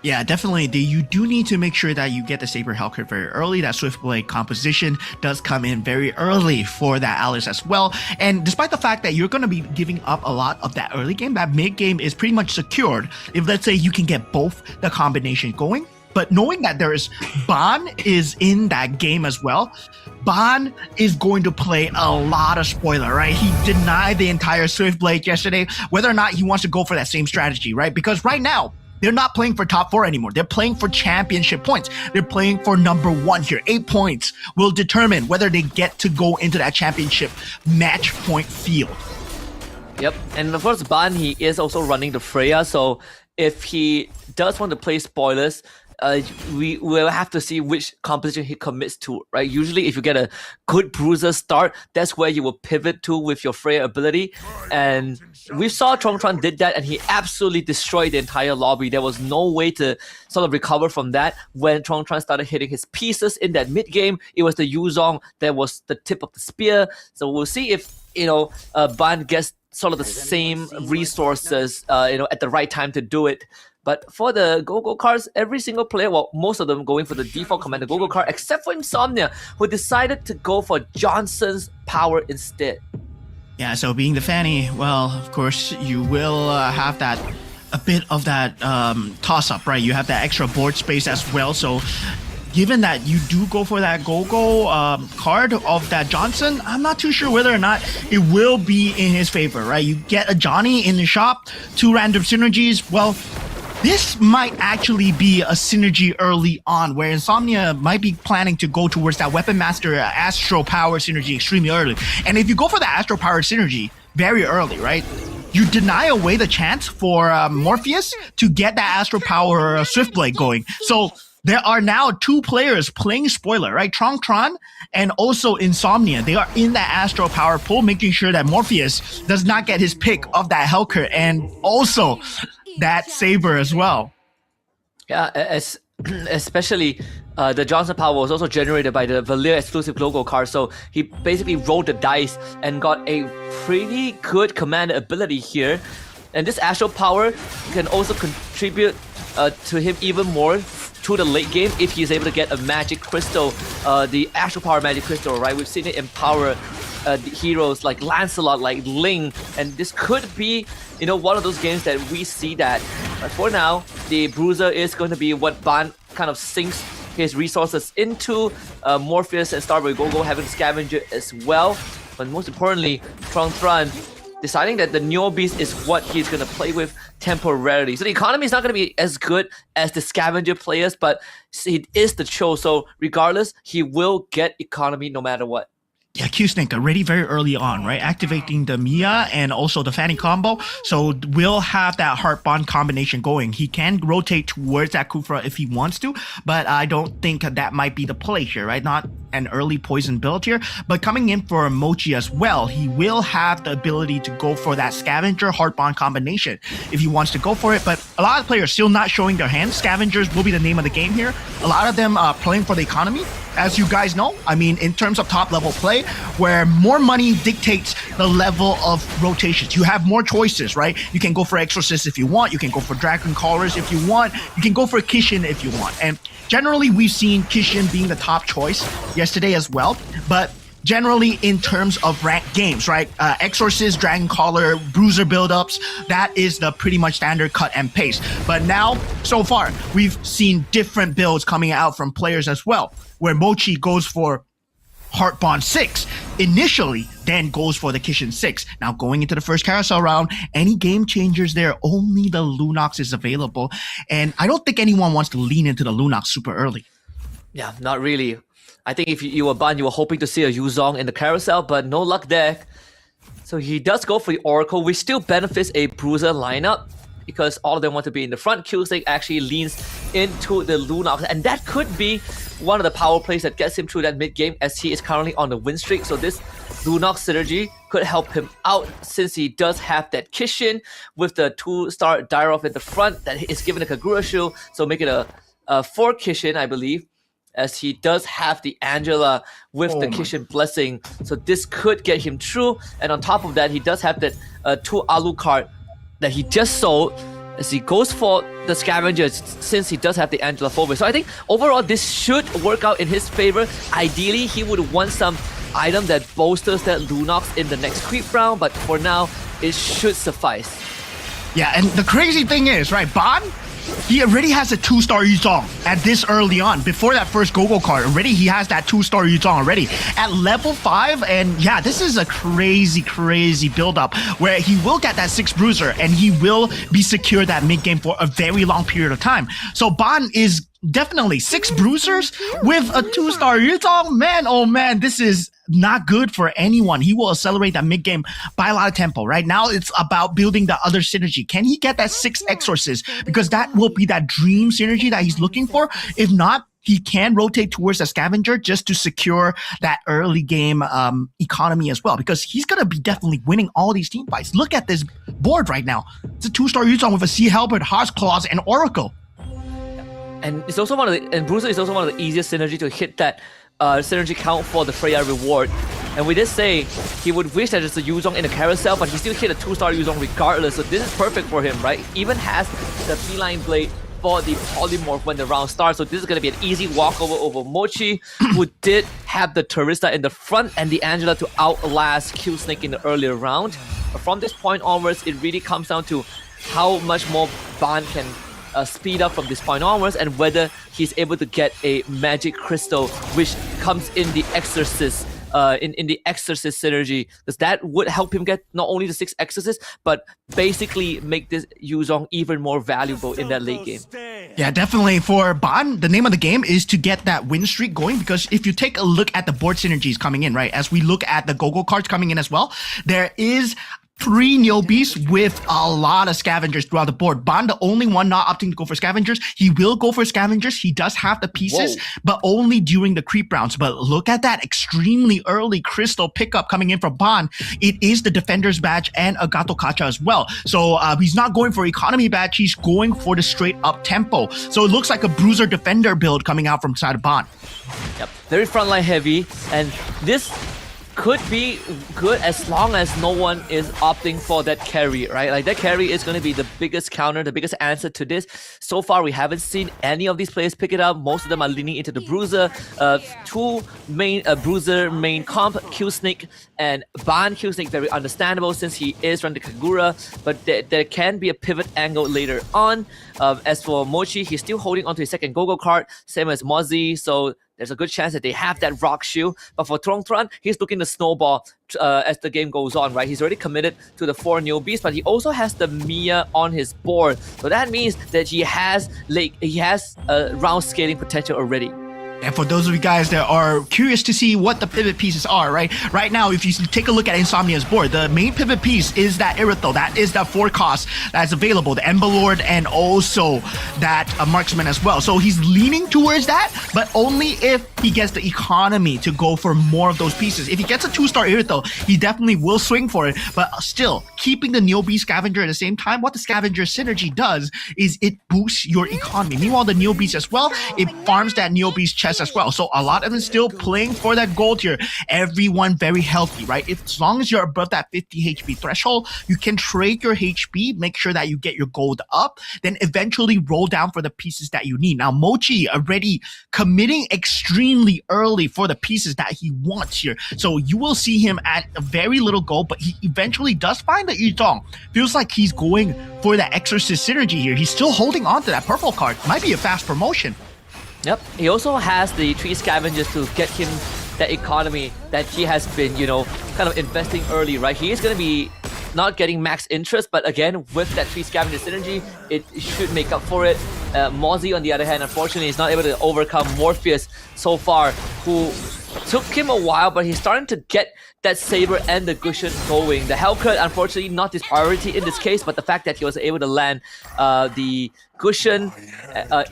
Yeah, definitely. You do need to make sure that you get the Saber Hellcurt very early. That Swiftblade composition does come in very early for that Alice as well. And despite the fact that you're going to be giving up a lot of that early game, that mid game is pretty much secured. If let's say you can get both the combination going, but knowing that there is Ban is in that game as well, Ban is going to play a lot of spoiler, right? He denied the entire Swiftblade yesterday, whether or not he wants to go for that same strategy, right? Because right now, they're not playing for top 4 anymore. They're playing for championship points. They're playing for number 1 here. 8 points will determine whether they get to go into that championship match point field. Yep, and of course, Ban, he is also running the Freya, so if he does want to play spoilers, we will have to see which composition he commits to, right? Usually, if you get a good bruiser start, that's where you will pivot to with your Freya ability. And we saw Tron did that, and he absolutely destroyed the entire lobby. There was no way to sort of recover from that when Tron started hitting his pieces in that mid game. It was the Yuzong that was the tip of the spear. So we'll see if Ban gets sort of the same resources, at the right time to do it. But for the Go-Go cards, every single player, well, most of them going for the default commander Go-Go card, except for Insomnia, who decided to go for Johnson's power instead. Yeah, so being the Fanny, well, of course, you will have a bit of that toss-up, right? You have that extra board space as well, so given that you do go for that Go-Go card of that Johnson, I'm not too sure whether or not it will be in his favor, right? You get a Johnny in the shop, 2 random synergies, well, this might actually be a synergy early on where Insomnia might be planning to go towards that Weapon Master Astro Power synergy extremely early. And if you go for that Astro Power synergy very early, right, you deny away the chance for Morpheus to get that Astro Power Swiftblade going. So there are now 2 players playing spoiler, right? Tron and also Insomnia. They are in that Astro Power pool, making sure that Morpheus does not get his pick of that Helker and also that Saber as well. Yeah, especially the Johnson power was also generated by the Valir exclusive logo card, so he basically rolled the dice and got a pretty good command ability here. And this Astro Power can also contribute to him even more to the late game if he's able to get a Magic Crystal, the Astro Power Magic Crystal, right? We've seen it empower the heroes like Lancelot, like Ling, and this could be, one of those games that we see that. But for now, the Bruiser is going to be what Ban kind of sinks his resources into. Morpheus and Starboy Go-Go having Scavenger as well. But most importantly, Tron deciding that the Neo Beast is what he's going to play with temporarily. So the economy is not going to be as good as the Scavenger players, but it is the Cho, so regardless, he will get economy no matter what. Yeah, Q-Snake already very early on, right? Activating the Mia and also the Fanny combo. So we'll have that Heart Bond combination going. He can rotate towards that Kufra if he wants to, but I don't think that might be the play here, right? Not an early poison build here, but coming in for Mochi as well, he will have the ability to go for that Scavenger Heart Bond combination if he wants to go for it. But a lot of players still not showing their hands. Scavengers will be the name of the game here. A lot of them are playing for the economy. As you guys know, I mean, in terms of top level play, where more money dictates the level of rotations. You have more choices, right? You can go for Exorcist if you want. You can go for Dragon Callers if you want. You can go for Kishin if you want. And generally, we've seen Kishin being the top choice yesterday as well. But generally, in terms of ranked games, right? Exorcist, Dragon Caller, Bruiser buildups, that is the pretty much standard cut and paste. But now, so far, we've seen different builds coming out from players as well, where Mochi goes for Heart Bond 6 initially, then goes for the Kishin 6. Now going into the first carousel round, any game changers there, only the Lunox is available. And I don't think anyone wants to lean into the Lunox super early. Yeah, not really. I think if you were Ban, you were hoping to see a Yuzong in the carousel, but no luck there. So he does go for the Oracle, which still benefits a Bruiser lineup, because all of them want to be in the front. Q-Snake actually leans into the Lunox, and that could be one of the power plays that gets him through that mid game, as he is currently on the win streak. So this Lunox synergy could help him out, since he does have that Kishin with the 2-star Dairoth in the front that is given a Kagura shield, so make it a 4 Kishin, I believe, as he does have the Angela with the Kishin blessing. So this could get him through, and on top of that, he does have that 2 Alu card that he just sold, as he goes for the Scavengers, since he does have the Angela forward. So I think overall this should work out in his favor. Ideally, he would want some item that bolsters that Lunox in the next creep round, but for now, it should suffice. Yeah, and the crazy thing is, right, Ban, he already has a 2-star Yuzong at this early on. Before that first Go-Go card, already he has that 2-star Yuzong already at level 5. And yeah, this is a crazy build up where he will get that 6 Bruiser and he will be secure that mid game for a very long period of time. So Ban is definitely 6 Bruisers with a 2-star Yuzong. Man, oh man, this is not good for anyone. He will accelerate that mid game by a lot of tempo. Right now, it's about building the other synergy. Can he get that 6 Exorcist? Because that will be that dream synergy that he's looking for. If not, he can rotate towards a scavenger just to secure that early game economy as well, because he's going to be definitely winning all these team fights. Look at this board right now. It's a 2-star Yuzong with a Sea Halberd, Heart's Claws, and Oracle. And it's also and Bruiser is also one of the easiest synergy to hit that synergy count for the Freya reward. And we did say he would wish that it's a Yuzong in the carousel, but he still hit a 2-star Yuzong regardless. So this is perfect for him, right? Even has the Feline Blade for the polymorph when the round starts. So this is going to be an easy walkover over Mochi, who did have the Terista in the front and the Angela to outlast Q Snake in the earlier round. But from this point onwards, it really comes down to how much more Ban can speed up from this point onwards, and whether he's able to get a magic crystal, which comes in the Exorcist. In the Exorcist synergy, because that would help him get not only the 6 Exorcists, but basically make this Yuzong even more valuable in that late game. Yeah, definitely. For Ban, the name of the game is to get that win streak going, because if you take a look at the board synergies coming in, right, as we look at the go-go cards coming in as well, there is 3 Neobeasts with a lot of scavengers throughout the board. Ban, the only one not opting to go for scavengers. He will go for scavengers. He does have the pieces, but only during the creep rounds. But look at that extremely early crystal pickup coming in from Ban. It is the Defender's Badge and a Gato Kacha as well. So he's not going for economy badge. He's going for the straight up tempo. So it looks like a Bruiser Defender build coming out from side of Ban. Yep, very frontline heavy, and this could be good as long as no one is opting for that carry, right? Like that carry is going to be the biggest counter, the biggest answer to this. So far, we haven't seen any of these players pick it up. Most of them are leaning into the Bruiser. 2 main Bruiser main comp, Q Snake and Ban. Q Snake very understandable since he is running the Kagura, but there can be a pivot angle later on. As for Mochi, he's still holding onto his second Go-Go card, same as Mozzie, so there's a good chance that they have that rock shield. But for Trong Tran, he's looking to snowball as the game goes on, right? He's already committed to the 4 Neobeasts, but he also has the Mia on his board. So that means that he has round scaling potential already. And for those of you guys that are curious to see what the pivot pieces are, right? Right now, if you take a look at Insomnia's board, the main pivot piece is that Irithel. That is the 4 cost that's available, the Ember Lord, and also that Marksman as well. So he's leaning towards that, but only if he gets the economy to go for more of those pieces. If he gets a 2-star Irithel, he definitely will swing for it, but still, keeping the Neobeast Scavenger at the same time, what the Scavenger synergy does is it boosts your economy. Meanwhile, the Neobeast as well, it farms that Neobeast chest as well. So a lot of them still playing for that gold here. Everyone very healthy, right? As long as you're above that 50 HP threshold, you can trade your HP, make sure that you get your gold up, then eventually roll down for the pieces that you need. Now, Mochi already committing extremely early for the pieces that he wants here. So you will see him at a very little gold, but he eventually does find the Yuzong. Feels like he's going for that Exorcist synergy here. He's still holding on to that purple card. Might be a fast promotion. Yep, he also has the 3 scavengers to get him that economy that he has been, kind of investing early, right? He is going to be not getting max interest, but again, with that 3 scavenger synergy, it should make up for it. Mozzie, on the other hand, unfortunately, is not able to overcome Morpheus so far, who took him a while, but he's starting to get that Saber and the Gushen going. The Hellcut, unfortunately, not his priority in this case, but the fact that he was able to land the Gushen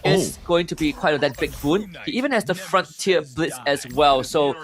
is going to be quite that big boon. He even has the Frontier Blitz as well. So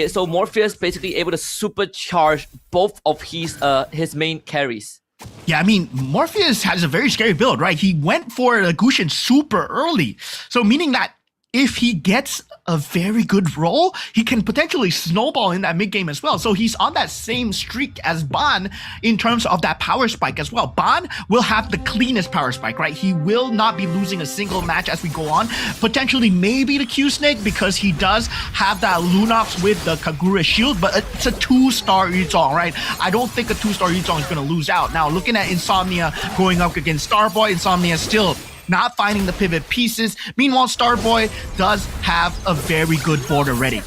so Morpheus basically able to supercharge both of his main carries. Yeah, I mean, Morpheus has a very scary build, right? He went for the Gushen super early. So meaning that if he gets a very good roll, he can potentially snowball in that mid game as well. So he's on that same streak as Ban in terms of that power spike as well. Ban will have the cleanest power spike, right? He will not be losing a single match as we go on. Potentially maybe the Q Snake because he does have that Lunox with the Kagura shield, but it's a 2-star Yuzong, right? I don't think a 2-star Yuzong is going to lose out. Now, looking at Insomnia going up against Starboy, Insomnia still not finding the pivot pieces. Meanwhile, Starboy does have a very good board already.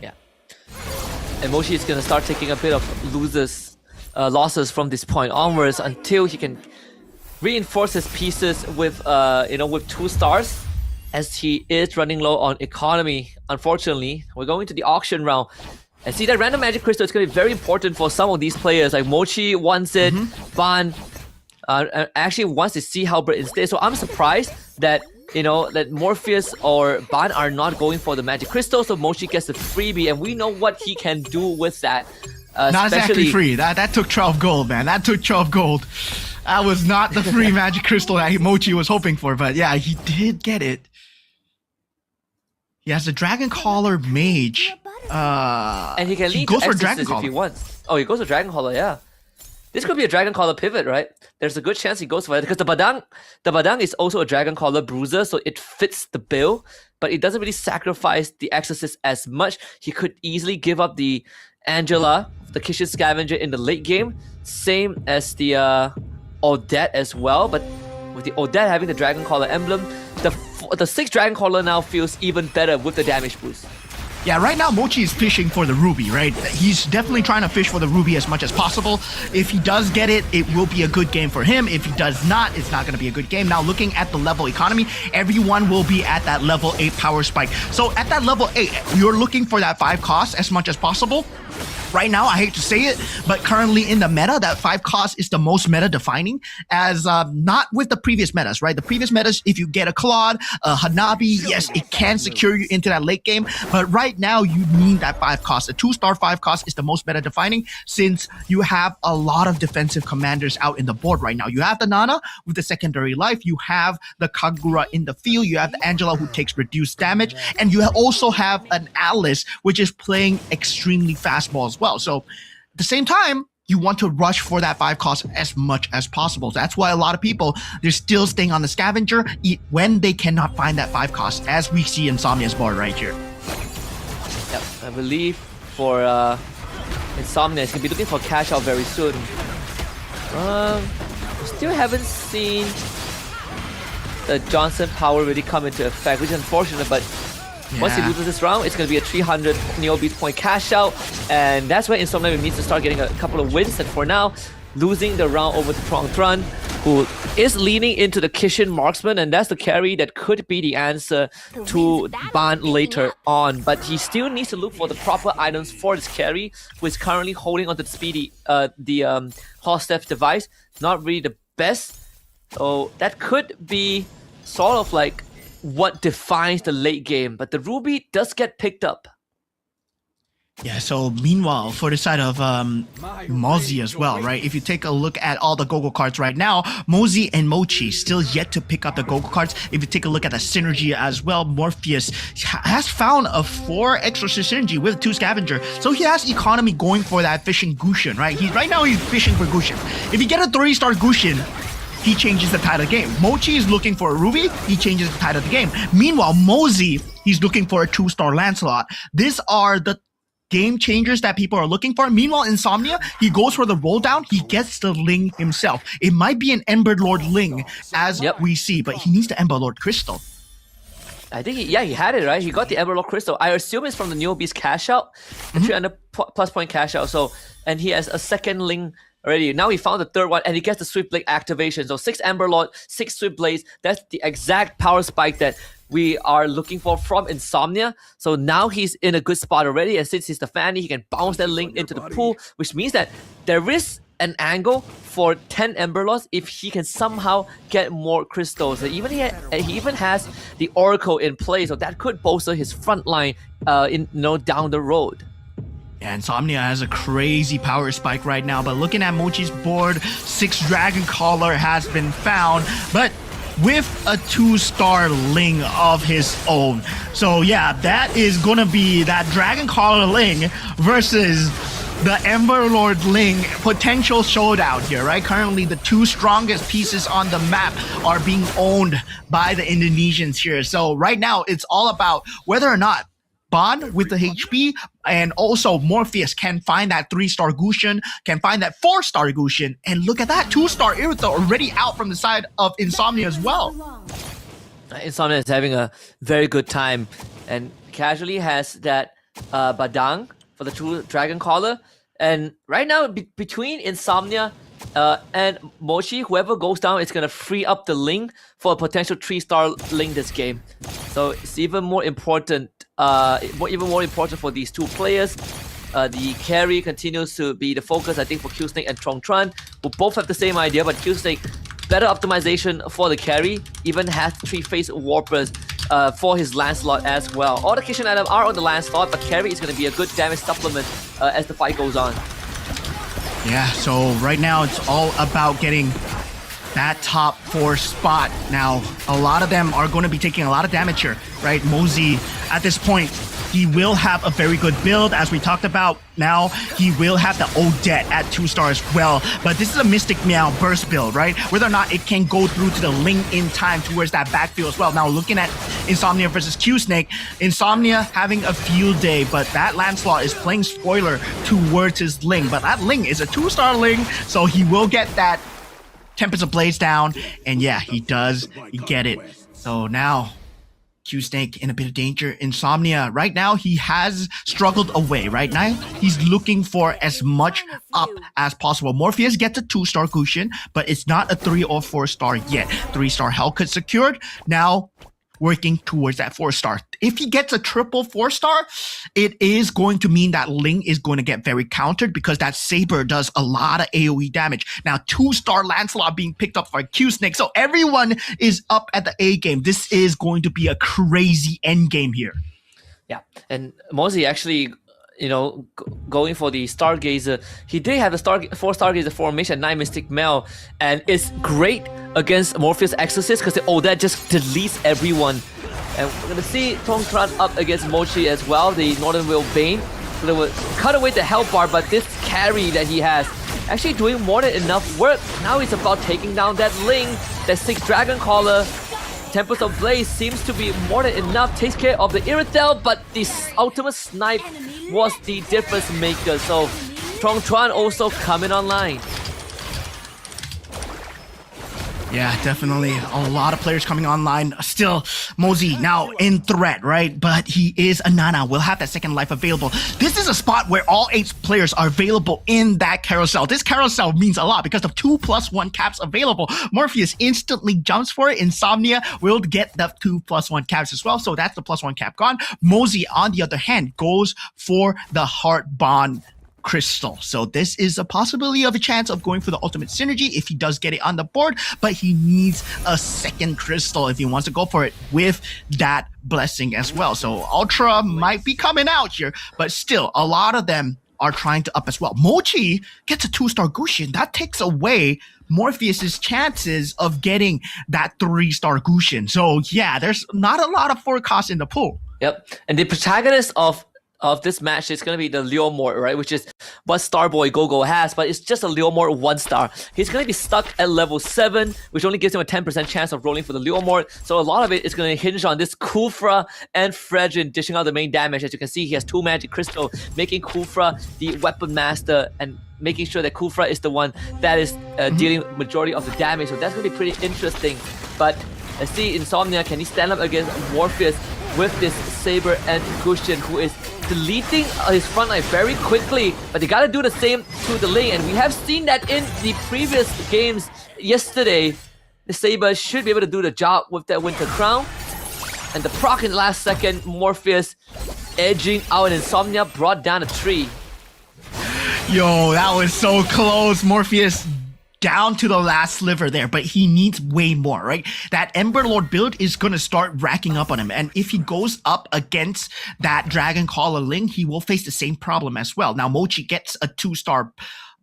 Yeah. And Mochi is going to start taking a bit of losses from this point onwards until he can reinforce his pieces with, with 2 stars. as he is running low on economy. Unfortunately, we're going to the auction round. And see that random magic crystal is going to be very important for some of these players. Like Mochi wants it, Ban actually wants to see Halberd instead. So I'm surprised that that Morpheus or Ban are not going for the magic crystal. So Mochi gets the freebie, and we know what he can do with that. Not exactly free. That took 12 gold, man. That took 12 gold. That was not the free magic crystal that Mochi was hoping for, but yeah, he did get it. He has a Dragon Caller Mage. And he can lead to Exorcist if he wants. Oh, he goes for Dragon Caller, yeah. This could be a Dragon Caller pivot, right? There's a good chance he goes for it because the Badang is also a Dragon Caller bruiser, so it fits the bill, but it doesn't really sacrifice the Exorcist as much. He could easily give up the Angela, the Kitchen Scavenger in the late game, same as the Odette as well, but with the Odette having the Dragon Caller emblem, the 6th Dragon Caller now feels even better with the damage boost. Yeah, right now Mochi is fishing for the Ruby, right? He's definitely trying to fish for the Ruby as much as possible. If he does get it, it will be a good game for him. If he does not, it's not going to be a good game. Now, looking at the level economy, everyone will be at that level 8 power spike. So at that level 8, you're looking for that 5 cost as much as possible. Right now, I hate to say it, but currently in the meta, that 5 cost is the most meta defining, as not with the previous metas, right? The previous metas, if you get a Claude, a Hanabi, yes, it can secure you into that late game, but right now you need that 5 cost. A 2-star 5 cost is the most meta defining, since you have a lot of defensive commanders out in the board right now. You have the Nana with the secondary life, you have the Kagura in the field, you have the Angela who takes reduced damage, and you also have an Alice which is playing extremely fastball as well. So at the same time, you want to rush for that 5 cost as much as possible. That's why a lot of people, they're still staying on the Scavenger when they cannot find that 5 cost, as we see Insomnia's board right here. Yep, I believe for Insomnia, he's going to be looking for cash out very soon. Still haven't seen the Johnson power really come into effect, which is unfortunate, but once he loses this round, it's going to be a 300 Neo Beats point cash out, and that's where Insomnia needs to start getting a couple of wins. And for now, losing the round over to Trong Tran, who is leaning into the Kishin Marksman, and that's the carry that could be the answer to Ban later on. But he still needs to look for the proper items for this carry, who is currently holding onto the speedy, Hall Step device. Not really the best. So that could be sort of like what defines the late game, but the Ruby does get picked up. Yeah, so meanwhile, for the side of Mozi as well, right? If you take a look at all the Gogo cards right now, Mozi and Mochi still yet to pick up the Gogo cards. If you take a look at the synergy as well, Morpheus has found a 4 Exorcist synergy with 2 Scavenger. So he has economy going for that fishing Gushin, right? Right now he's fishing for Gushin. If you get a 3-star Gushin, he changes the tide of the game. Mochi is looking for a Ruby, he changes the tide of the game. Meanwhile, Mozi, he's looking for a 2-star Lancelot. These are the game changers that people are looking for. Meanwhile, Insomnia, he goes for the roll down, he gets the Ling himself. It might be an Ember Lord Ling, as we see, but he needs the Ember Lord Crystal. I think he had it, right? He got the Ember Lord Crystal. I assume it's from the Neo Beast cash out, the 300 plus point cash out. So, and he has a second Ling already. Now he found the 3rd one, and he gets the Swift Blade activation. So 6 Ember Lord, 6 Swift Blades. That's the exact power spike that we are looking for from Insomnia. So now he's in a good spot already, and since he's the Fanny, he can bounce that Link into the pool, which means that there is an angle for 10 Ember Lords if he can somehow get more crystals. He even has the Oracle in play, so that could bolster his front line down the road. Yeah, Insomnia has a crazy power spike right now, but looking at Mochi's board, 6 Dragon Caller has been found, but with a 2-star Ling of his own. So yeah, that is gonna be that Dragon Caller Ling versus the Ember Lord Ling potential showdown here, right? Currently, the 2 strongest pieces on the map are being owned by the Indonesians here. So right now, it's all about whether or not Bond with the HP and also Morpheus can find that 3-star Gushin, can find that 4-star Gushin, and look at that, 2-star Irithel already out from the side of Insomnia as well. Insomnia is having a very good time, and casually has that Badang for the 2 Dragon Caller. And right now, between Insomnia And Mochi, whoever goes down, is gonna free up the Ling for a potential 3-star Ling this game. So it's even more important. Even more important for these two players. The carry continues to be the focus, I think, for Kyi and Tron, who both have the same idea, but Kyi, better optimization for the carry, even has 3-phase warpers for his Lancelot as well. All the kitchen items are on the Lancelot, but carry is going to be a good damage supplement as the fight goes on. Yeah, so right now it's all about getting that top 4 spot. Now, a lot of them are going to be taking a lot of damage here, right? Mosey, at this point, he will have a very good build, as we talked about. Now, he will have the Odette at 2-star as well. But this is a Mystic Meow burst build, right? Whether or not it can go through to the Ling in time towards that backfield as well. Now, looking at Insomnia versus Q-Snake, Insomnia having a field day, but that Lancelot is playing spoiler towards his Ling. But that Ling is a 2-star Ling, so he will get that Tempest of Blades down. And yeah, he does get it. So now, Q-Snake in a bit of danger. Insomnia, right now, he has struggled away. Right now, he's looking for as much up as possible. Morpheus gets a 2-star Gusion, but it's not a 3 or 4-star yet. 3-star Hellcut secured. Now, working towards that 4-star. If he gets a triple 4-star, it is going to mean that Ling is going to get very countered because that Saber does a lot of AoE damage. Now, 2-star Lancelot being picked up by Q-Snake. So everyone is up at the A game. This is going to be a crazy end game here. Yeah, and Mosey actually, going for the Stargazer. He did have a 4 Stargazer formation, 9 Mystic Mail, and it's great against Morpheus Exorcist because that just deletes everyone. And we're gonna see Tongtran up against Mochi as well, the Northern Will Bane. So they will cut away the health bar, but this carry that he has actually doing more than enough work. Now it's about taking down that Ling, that 6 Dragon Caller. Tempest of Blaze seems to be more than enough, takes care of the Irithel, but the ultimate snipe was the difference maker. So Tongtran also coming online. Yeah, definitely a lot of players coming online. Still, Mosey now in threat, right? But he is a Nana, will have that second life available. This is a spot where all 8 players are available in that carousel. This carousel means a lot because of 2+1 caps available. Morpheus instantly jumps for it. Insomnia will get the 2+1 caps as well. So that's the +1 cap gone. Mosey, on the other hand, goes for the Heart Bond Crystal. So this is a possibility of a chance of going for the ultimate synergy if he does get it on the board, but he needs a second crystal if he wants to go for it with that blessing as well. So Ultra might be coming out here, but still a lot of them are trying to up as well. Mochi gets a 2-star Gusion. That takes away Morpheus's chances of getting that 3-star Gusion. So yeah, there's not a lot of forecast in the pool. Yep. And the protagonist of this match is going to be the Leomord, right? Which is what Starboy Gogo has, but it's just a Leomord 1-star. He's going to be stuck at level 7, which only gives him a 10% chance of rolling for the Leomord. So a lot of it is going to hinge on this Kufra and Fredrin dishing out the main damage. As you can see, he has 2 Magic Crystal, making Kufra the Weapon Master and making sure that Kufra is the one that is dealing majority of the damage. So that's going to be pretty interesting. But let's see, Insomnia, can he stand up against Morpheus with this Saber and Gusion, who is deleting his front line very quickly, but they gotta do the same to the Ling, and we have seen that in the previous games yesterday. The Saber should be able to do the job with that Winter Crown, and the proc in the last second, Morpheus edging out, and Insomnia brought down a tree. Yo, that was so close. Morpheus down to the last sliver there, but he needs way more, right? That Ember Lord build is going to start racking up on him, and if he goes up against that Dragon Caller Ling, he will face the same problem as well. Now, Mochi gets a 2-star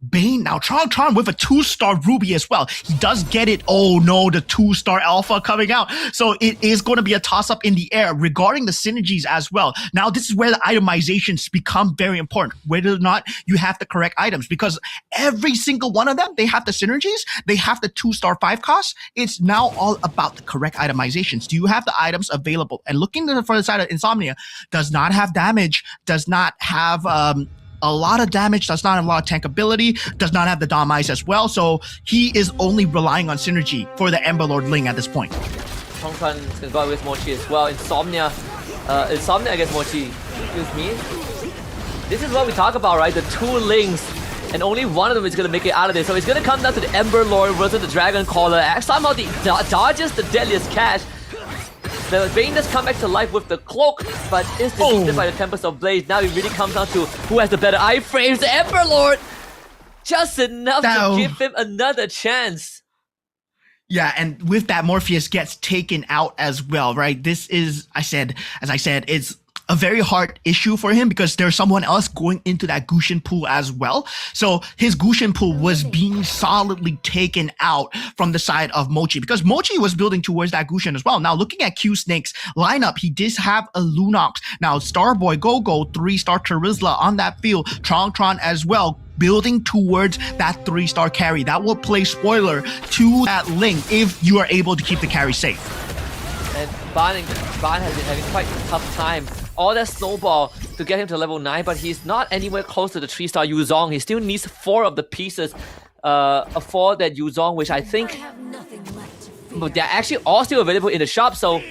Bane. Now, Tron with a 2-star Ruby as well. He does get it. Oh no, the 2-star Alpha coming out. So it is going to be a toss-up in the air regarding the synergies as well. Now, this is where the itemizations become very important, whether or not you have the correct items, because every single one of them, they have the synergies, they have the 2-star 5 costs. It's now all about the correct itemizations. Do you have the items available? And looking to the further side of Insomnia, does not have damage, does not have a lot of damage, does not have a lot of tank ability, does not have the Dom Ice as well, so he is only relying on synergy for the Ember Lord Ling at this point. Tongtran is going to go with Mochi as well. Insomnia against Mochi. Excuse me. This is what we talk about, right? The 2 Lings and only one of them is going to make it out of there. So it's going to come down to the Ember Lord versus the Dragon Caller. Somehow the dodges the deadliest catch. The Bane does come back to life with the cloak, but is defeated by the Tempest of Blaze. Now it really comes down to who has the better iframes. The Ember Lord, just enough to give him another chance. Yeah, and with that, Morpheus gets taken out as well, right? This is, as I said, it's a very hard issue for him because there's someone else going into that Gusion pool as well. So his Gusion pool was being solidly taken out from the side of Mochi because Mochi was building towards that Gusion as well. Now, looking at Q Snake's lineup, he did have a Lunox. Now, Starboy Gogo, 3-star Terizla on that field, Tron as well, building towards that 3-star carry. That will play spoiler to that Ling if you are able to keep the carry safe. And Ban has been having quite a tough time. All that snowball to get him to level 9, but he's not anywhere close to the 3-star Yuzong. He still needs 4 of the pieces for that Yuzong, which I think but they're actually all still available in the shop. So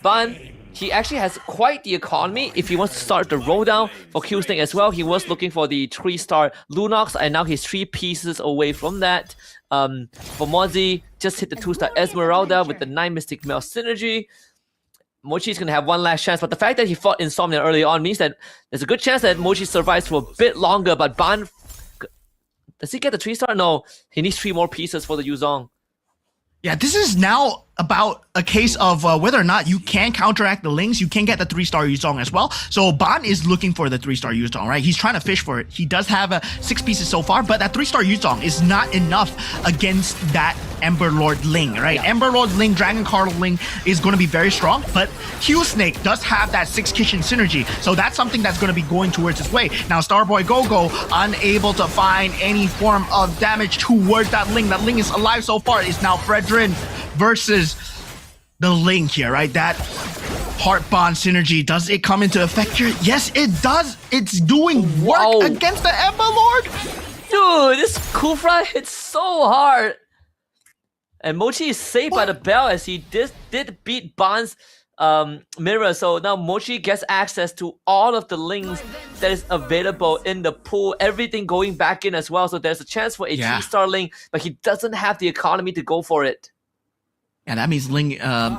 Ban, he actually has quite the economy if he wants to start the roll down for Q Snake as well. He was looking for the 3-star Lunox, and now he's 3 pieces away from that. For Mozzie, just hit the 2-star Esmeralda with the 9 Mystic Mail synergy. Mochi's gonna have one last chance, but the fact that he fought Insomnia early on means that there's a good chance that Mochi survives for a bit longer. But Ban, does he get the 3-star? No, he needs 3 more pieces for the Yuzong. Yeah, this is now about a case of whether or not you can counteract the Lings. You can get the 3-star Yuzong as well. So Ban is looking for the 3-star Yuzong, right? He's trying to fish for it. He does have 6 pieces so far, but that 3-star Yuzong is not enough against that Ember Lord Ling, right? Yeah. Ember Lord Ling, Dragon Cardinal Ling is going to be very strong, but Q Snake does have that 6 Kitchen synergy, so that's something that's going to be going towards his way. Now Starboy Gogo unable to find any form of damage towards that Ling. That Ling is alive so far. It's now Fredrin versus the Ling here, right? That Heart Bond synergy, does it come into effect here? Yes, it does. It's doing work against the Ember Lord. Dude, this Kufra hits so hard. And Mochi is saved by the bell as he did beat Ban's mirror. So now Mochi gets access to all of the Lings that is available in the pool. Everything going back in as well. So there's a chance for a 3-star Ling, but he doesn't have the economy to go for it. And that means Ling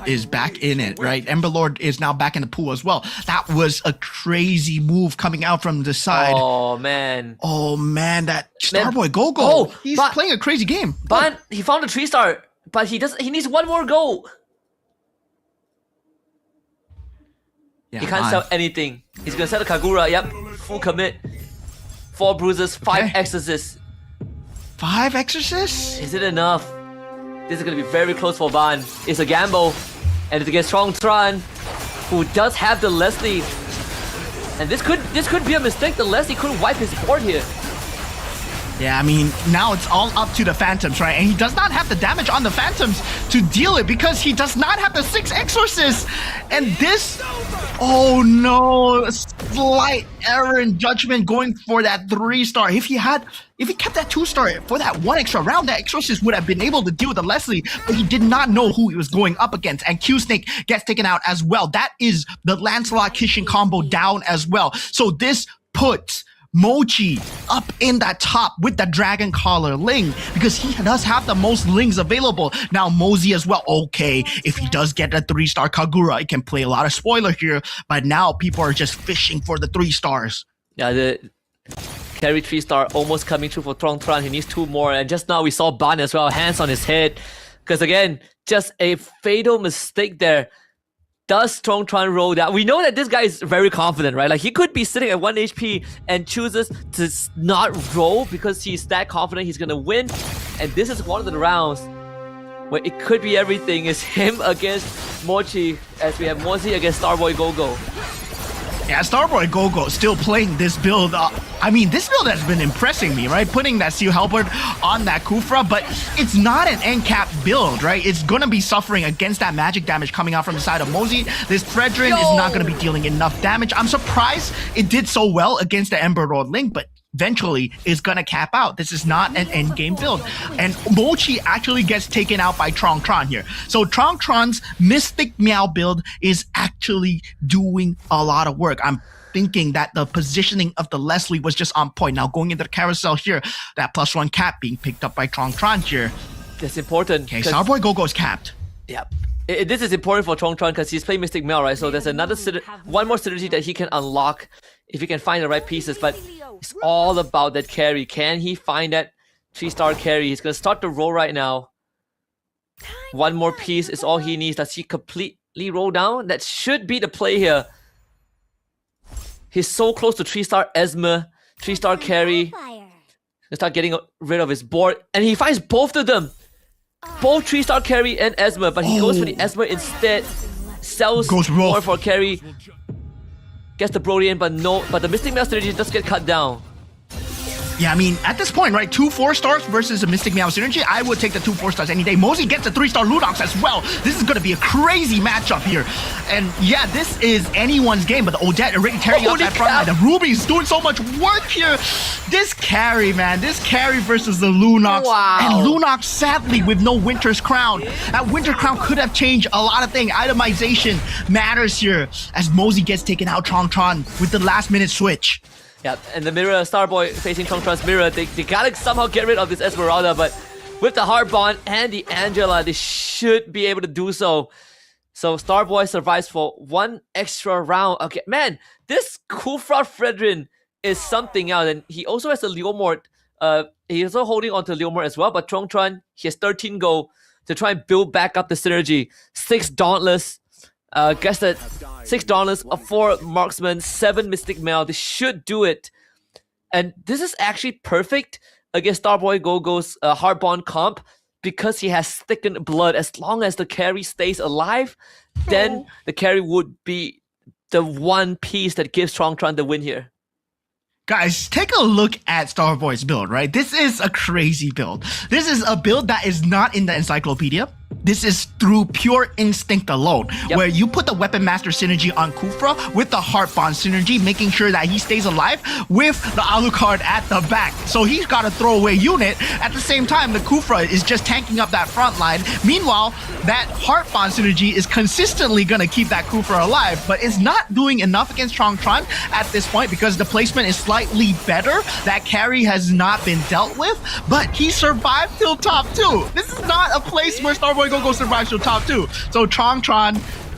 is back in it, right? Ember Lord is now back in the pool as well. That was a crazy move coming out from the side. Oh, man. Oh, man. That Starboy Gogo. He's playing a crazy game. Ban, he found a 3-star, but he needs 1 more goal. Yeah, he can't sell anything. He's going to sell the Kagura. Yep. Full commit. 4 bruises, 5 exorcists. 5 exorcists? Is it enough? This is going to be very close for Ban. It's a gamble. And it's against Strong Tron, who does have the Leslie. And this could be a mistake. The Leslie couldn't wipe his board here. Yeah, I mean, now it's all up to the Phantoms, right? And he does not have the damage on the Phantoms to deal it because he does not have the 6 Exorcists. And this, oh no, slight error in judgment going for that 3-star. If he kept that 2-star for that 1 extra round, that Exorcist would have been able to deal with the Leslie, but he did not know who he was going up against. And Q Snake gets taken out as well. That is the Lancelot Kishin combo down as well. So this puts Mochi up in that top with the Dragon Collar Ling because he does have the most Lings available. Now Mozzie as well. Okay, if he does get a 3-star Kagura, it can play a lot of spoiler here, but now people are just fishing for the 3 stars. Yeah, the carry 3-star almost coming through for Tron. He needs 2 more, and just now we saw Ban as well, hands on his head, because again, just a fatal mistake there. Does Strong Tron roll down? We know that this guy is very confident, right? Like, he could be sitting at 1 HP and chooses to not roll because he's that confident he's gonna win. And this is one of the rounds where it could be everything. It's him against Mochi as we have Mozzie against Starboy Gogo. Yeah, Starboy Gogo still playing this build. I mean, this build has been impressing me, right? Putting that Seal Halberd on that Kufra, but it's not an end cap build, right? It's gonna be suffering against that magic damage coming out from the side of Mozzie. This Fredrin is not gonna be dealing enough damage. I'm surprised it did so well against the Ember Lord Link, but eventually is gonna cap out. This is not an end game build. And Mochi actually gets taken out by Trong Tron here. So Trong Tron's Mystic Meow build is actually doing a lot of work. I'm thinking that the positioning of the Leslie was just on point. Now going into the carousel here, that +1 cap being picked up by Tron here. That's important. Okay, Starboy Gogo is capped. Yep. This is important for Tron because he's playing Mystic Mel, right? So there's one more synergy that he can unlock if he can find the right pieces. But it's all about that carry. Can he find that 3-star carry? He's going to start the roll right now. One more piece is all he needs. Does he completely roll down? That should be the play here. He's so close to 3-star Esmer, 3-star carry. He'll start getting rid of his board. And he finds both of them. Both 3-star carry and Esmer. But he goes for the Esmer instead. Sells more for carry. Gets the Brody in, but no. But the Mystic Meow synergy does get cut down. Yeah, I mean, at this point, right, 2 4-stars versus a Mystic Meow synergy, I would take the 2 4-stars any day. Mosey gets a 3-star Ludox as well. This is going to be a crazy matchup here. And yeah, this is anyone's game, but the Odette already tearing out that front line. The Ruby's doing so much work here. This carry, man, this carry versus the Lunox. Wow. And Lunox, sadly, with no Winter's Crown. That Winter Crown could have changed a lot of things. Itemization matters here as Mosey gets taken out Tron with the last-minute switch. Yeah, and the mirror, Starboy facing Tron's mirror, they gotta somehow get rid of this Esmeralda, but with the Heart Bond and the Angela, they should be able to do so. So Starboy survives for one extra round. Okay, man, this Kufra Fredrin is something else, and he also has a Leomord. He's also holding on to Leomord as well, but Tron, he has 13 gold to try and build back up the synergy. 6 Dauntless. Guess that $6, 4 Marksman, 7 Mystic Mail. They should do it. And this is actually perfect against Starboy Gogo's Heart Bond comp because he has thickened blood. As long as the carry stays alive, then the carry would be the one piece that gives Tron the win here. Guys, take a look at Starboy's build, right? This is a crazy build. This is a build that is not in the encyclopedia. This is through pure instinct alone, where you put the Weapon Master synergy on Kufra with the Heart Bond synergy, making sure that he stays alive with the Alucard at the back. So he's got a throwaway unit. At the same time, the Kufra is just tanking up that front line. Meanwhile, that Heart Bond synergy is consistently going to keep that Kufra alive, but it's not doing enough against Tron at this point because the placement is slightly better. That carry has not been dealt with, but he survived till top 2. This is not a place where Starboy Gogo survives till top 2. So Tron,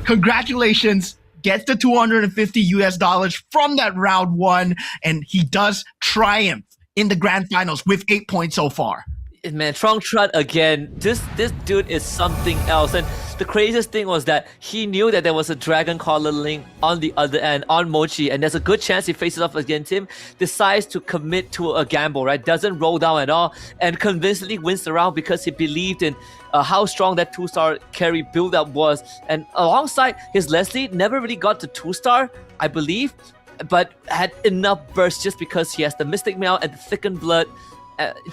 congratulations, gets the $250 from that round 1, and he does triumph in the grand finals with 8 points so far. Man, Tron again, this dude is something else. And the craziest thing was that he knew that there was a Dragon Caller Link on the other end, on Mochi, and there's a good chance he faces off against him, decides to commit to a gamble, right? Doesn't roll down at all, and convincingly wins the round because he believed in how strong that 2-star carry build-up was. And alongside his Leslie, never really got to 2-star, I believe, but had enough burst just because he has the Mystic Mail and the thickened blood.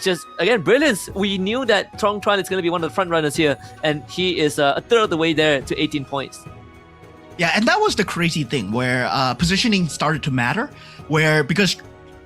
Just again, brilliance. We knew that Tron is going to be one of the front runners here, and he is a third of the way there to 18 points. Yeah, and that was the crazy thing where positioning started to matter, because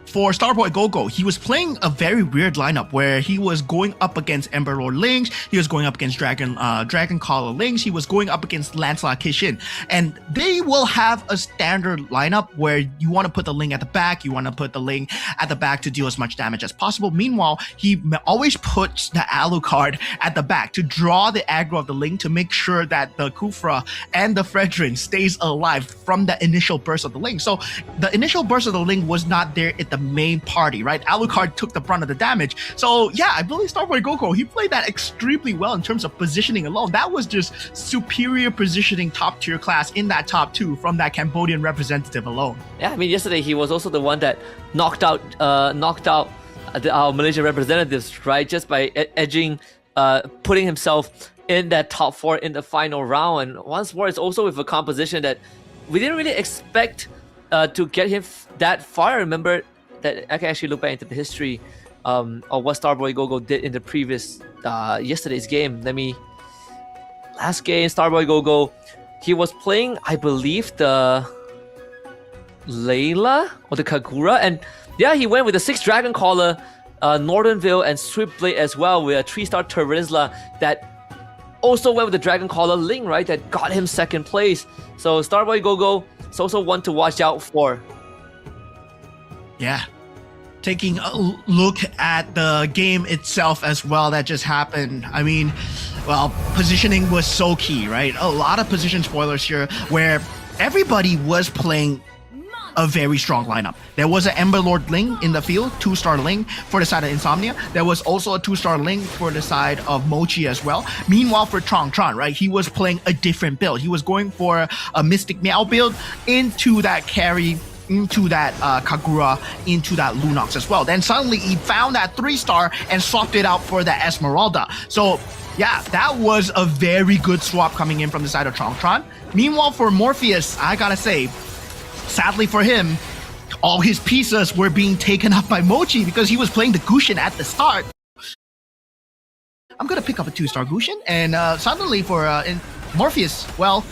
for Starboy Gogo, he was playing a very weird lineup where he was going up against Ember Lord Lings, he was going up against Dragon Caller Lings, he was going up against Lancelot Kishin, and they will have a standard lineup where you want to put the Ling at the back, you want to put the Ling at the back to deal as much damage as possible. Meanwhile, he always puts the Alucard at the back to draw the aggro of the Ling to make sure that the Kufra and the Fredrin stays alive from the initial burst of the Ling. So the initial burst of the Ling was not there at the main party, right? Alucard took the brunt of the damage. So yeah, I believe Starboy Gogo, he played that extremely well in terms of positioning alone. That was just superior positioning, top tier class in that top 2 from that Cambodian representative alone. Yeah, I mean, yesterday he was also the one that knocked out our Malaysian representatives, right? Just by edging, putting himself in that top 4 in the final round. And once more, it's also with a composition that we didn't really expect to get him that far. I remember that I can actually look back into the history of what Starboy Gogo did in the previous yesterday's game. Last game, Starboy Gogo, he was playing, I believe, the Layla or the Kagura, and yeah, he went with the 6 Dragon Caller, Northern Veil, and Swift Blade as well, with a 3-star Terizla that also went with the Dragon Caller Ling, right? That got him second place. So Starboy Gogo is also one to watch out for. Yeah. Taking a look at the game itself as well that just happened. I mean, well, positioning was so key, right? A lot of position spoilers here where everybody was playing a very strong lineup. There was an Ember Lord Ling in the field, 2-star Ling for the side of Insomnia. There was also a 2-star Ling for the side of Mochi as well. Meanwhile, for Tron, right, he was playing a different build. He was going for a Mystic Meow build into that carry, into that Kagura, into that Lunox as well. Then suddenly he found that 3-star and swapped it out for the Esmeralda. So yeah, that was a very good swap coming in from the side of Tron. Meanwhile, for Morpheus, I gotta say, sadly for him, all his pieces were being taken up by Mochi because he was playing the Gushin at the start. I'm gonna pick up a 2-star Gushin, and suddenly for Morpheus, well,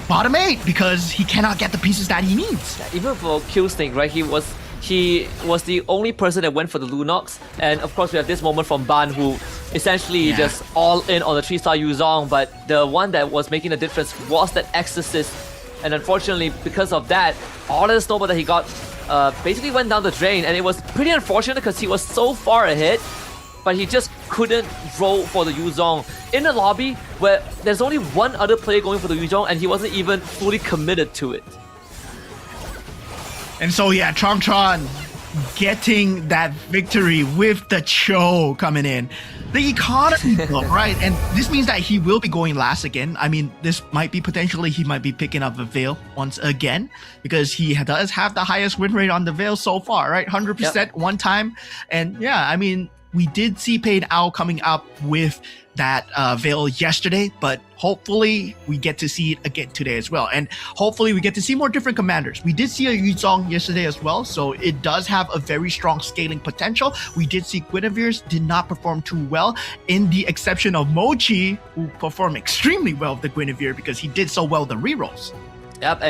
bottom 8 because he cannot get the pieces that he needs. Yeah, even for Killsnake, right, he was the only person that went for the Lunox, and of course we have this moment from Ban who essentially just all in on the 3-star Yuzong, but the one that was making the difference was that Exorcist, and unfortunately because of that, all of the snowball that he got basically went down the drain, and it was pretty unfortunate because he was so far ahead, but he just couldn't roll for the Yuzong in the lobby where there's only one other player going for the Yuzong and he wasn't even fully committed to it. And so yeah, Tron getting that victory with the Cho coming in. The economy though, right? And this means that he will be going last again. I mean, this might be potentially he might be picking up a Veil once again because he does have the highest win rate on the Veil so far, right? 100% one time. And yeah, I mean, we did see Pain Owl coming up with that Veil yesterday, but hopefully we get to see it again today as well. And hopefully we get to see more different commanders. We did see a Yuzong yesterday as well, so it does have a very strong scaling potential. We did see Guinevere's did not perform too well, in the exception of Mochi, who performed extremely well with the Guinevere because he did so well the rerolls. Yep,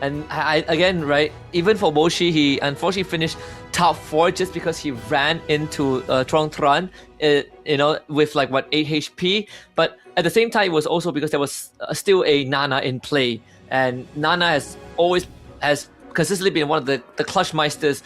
and I again, right, even for Mochi, he unfortunately finished top 4 just because he ran into Tron, you know, with like what 8 HP. But at the same time, it was also because there was still a Nana in play, and Nana has consistently been one of the clutch meisters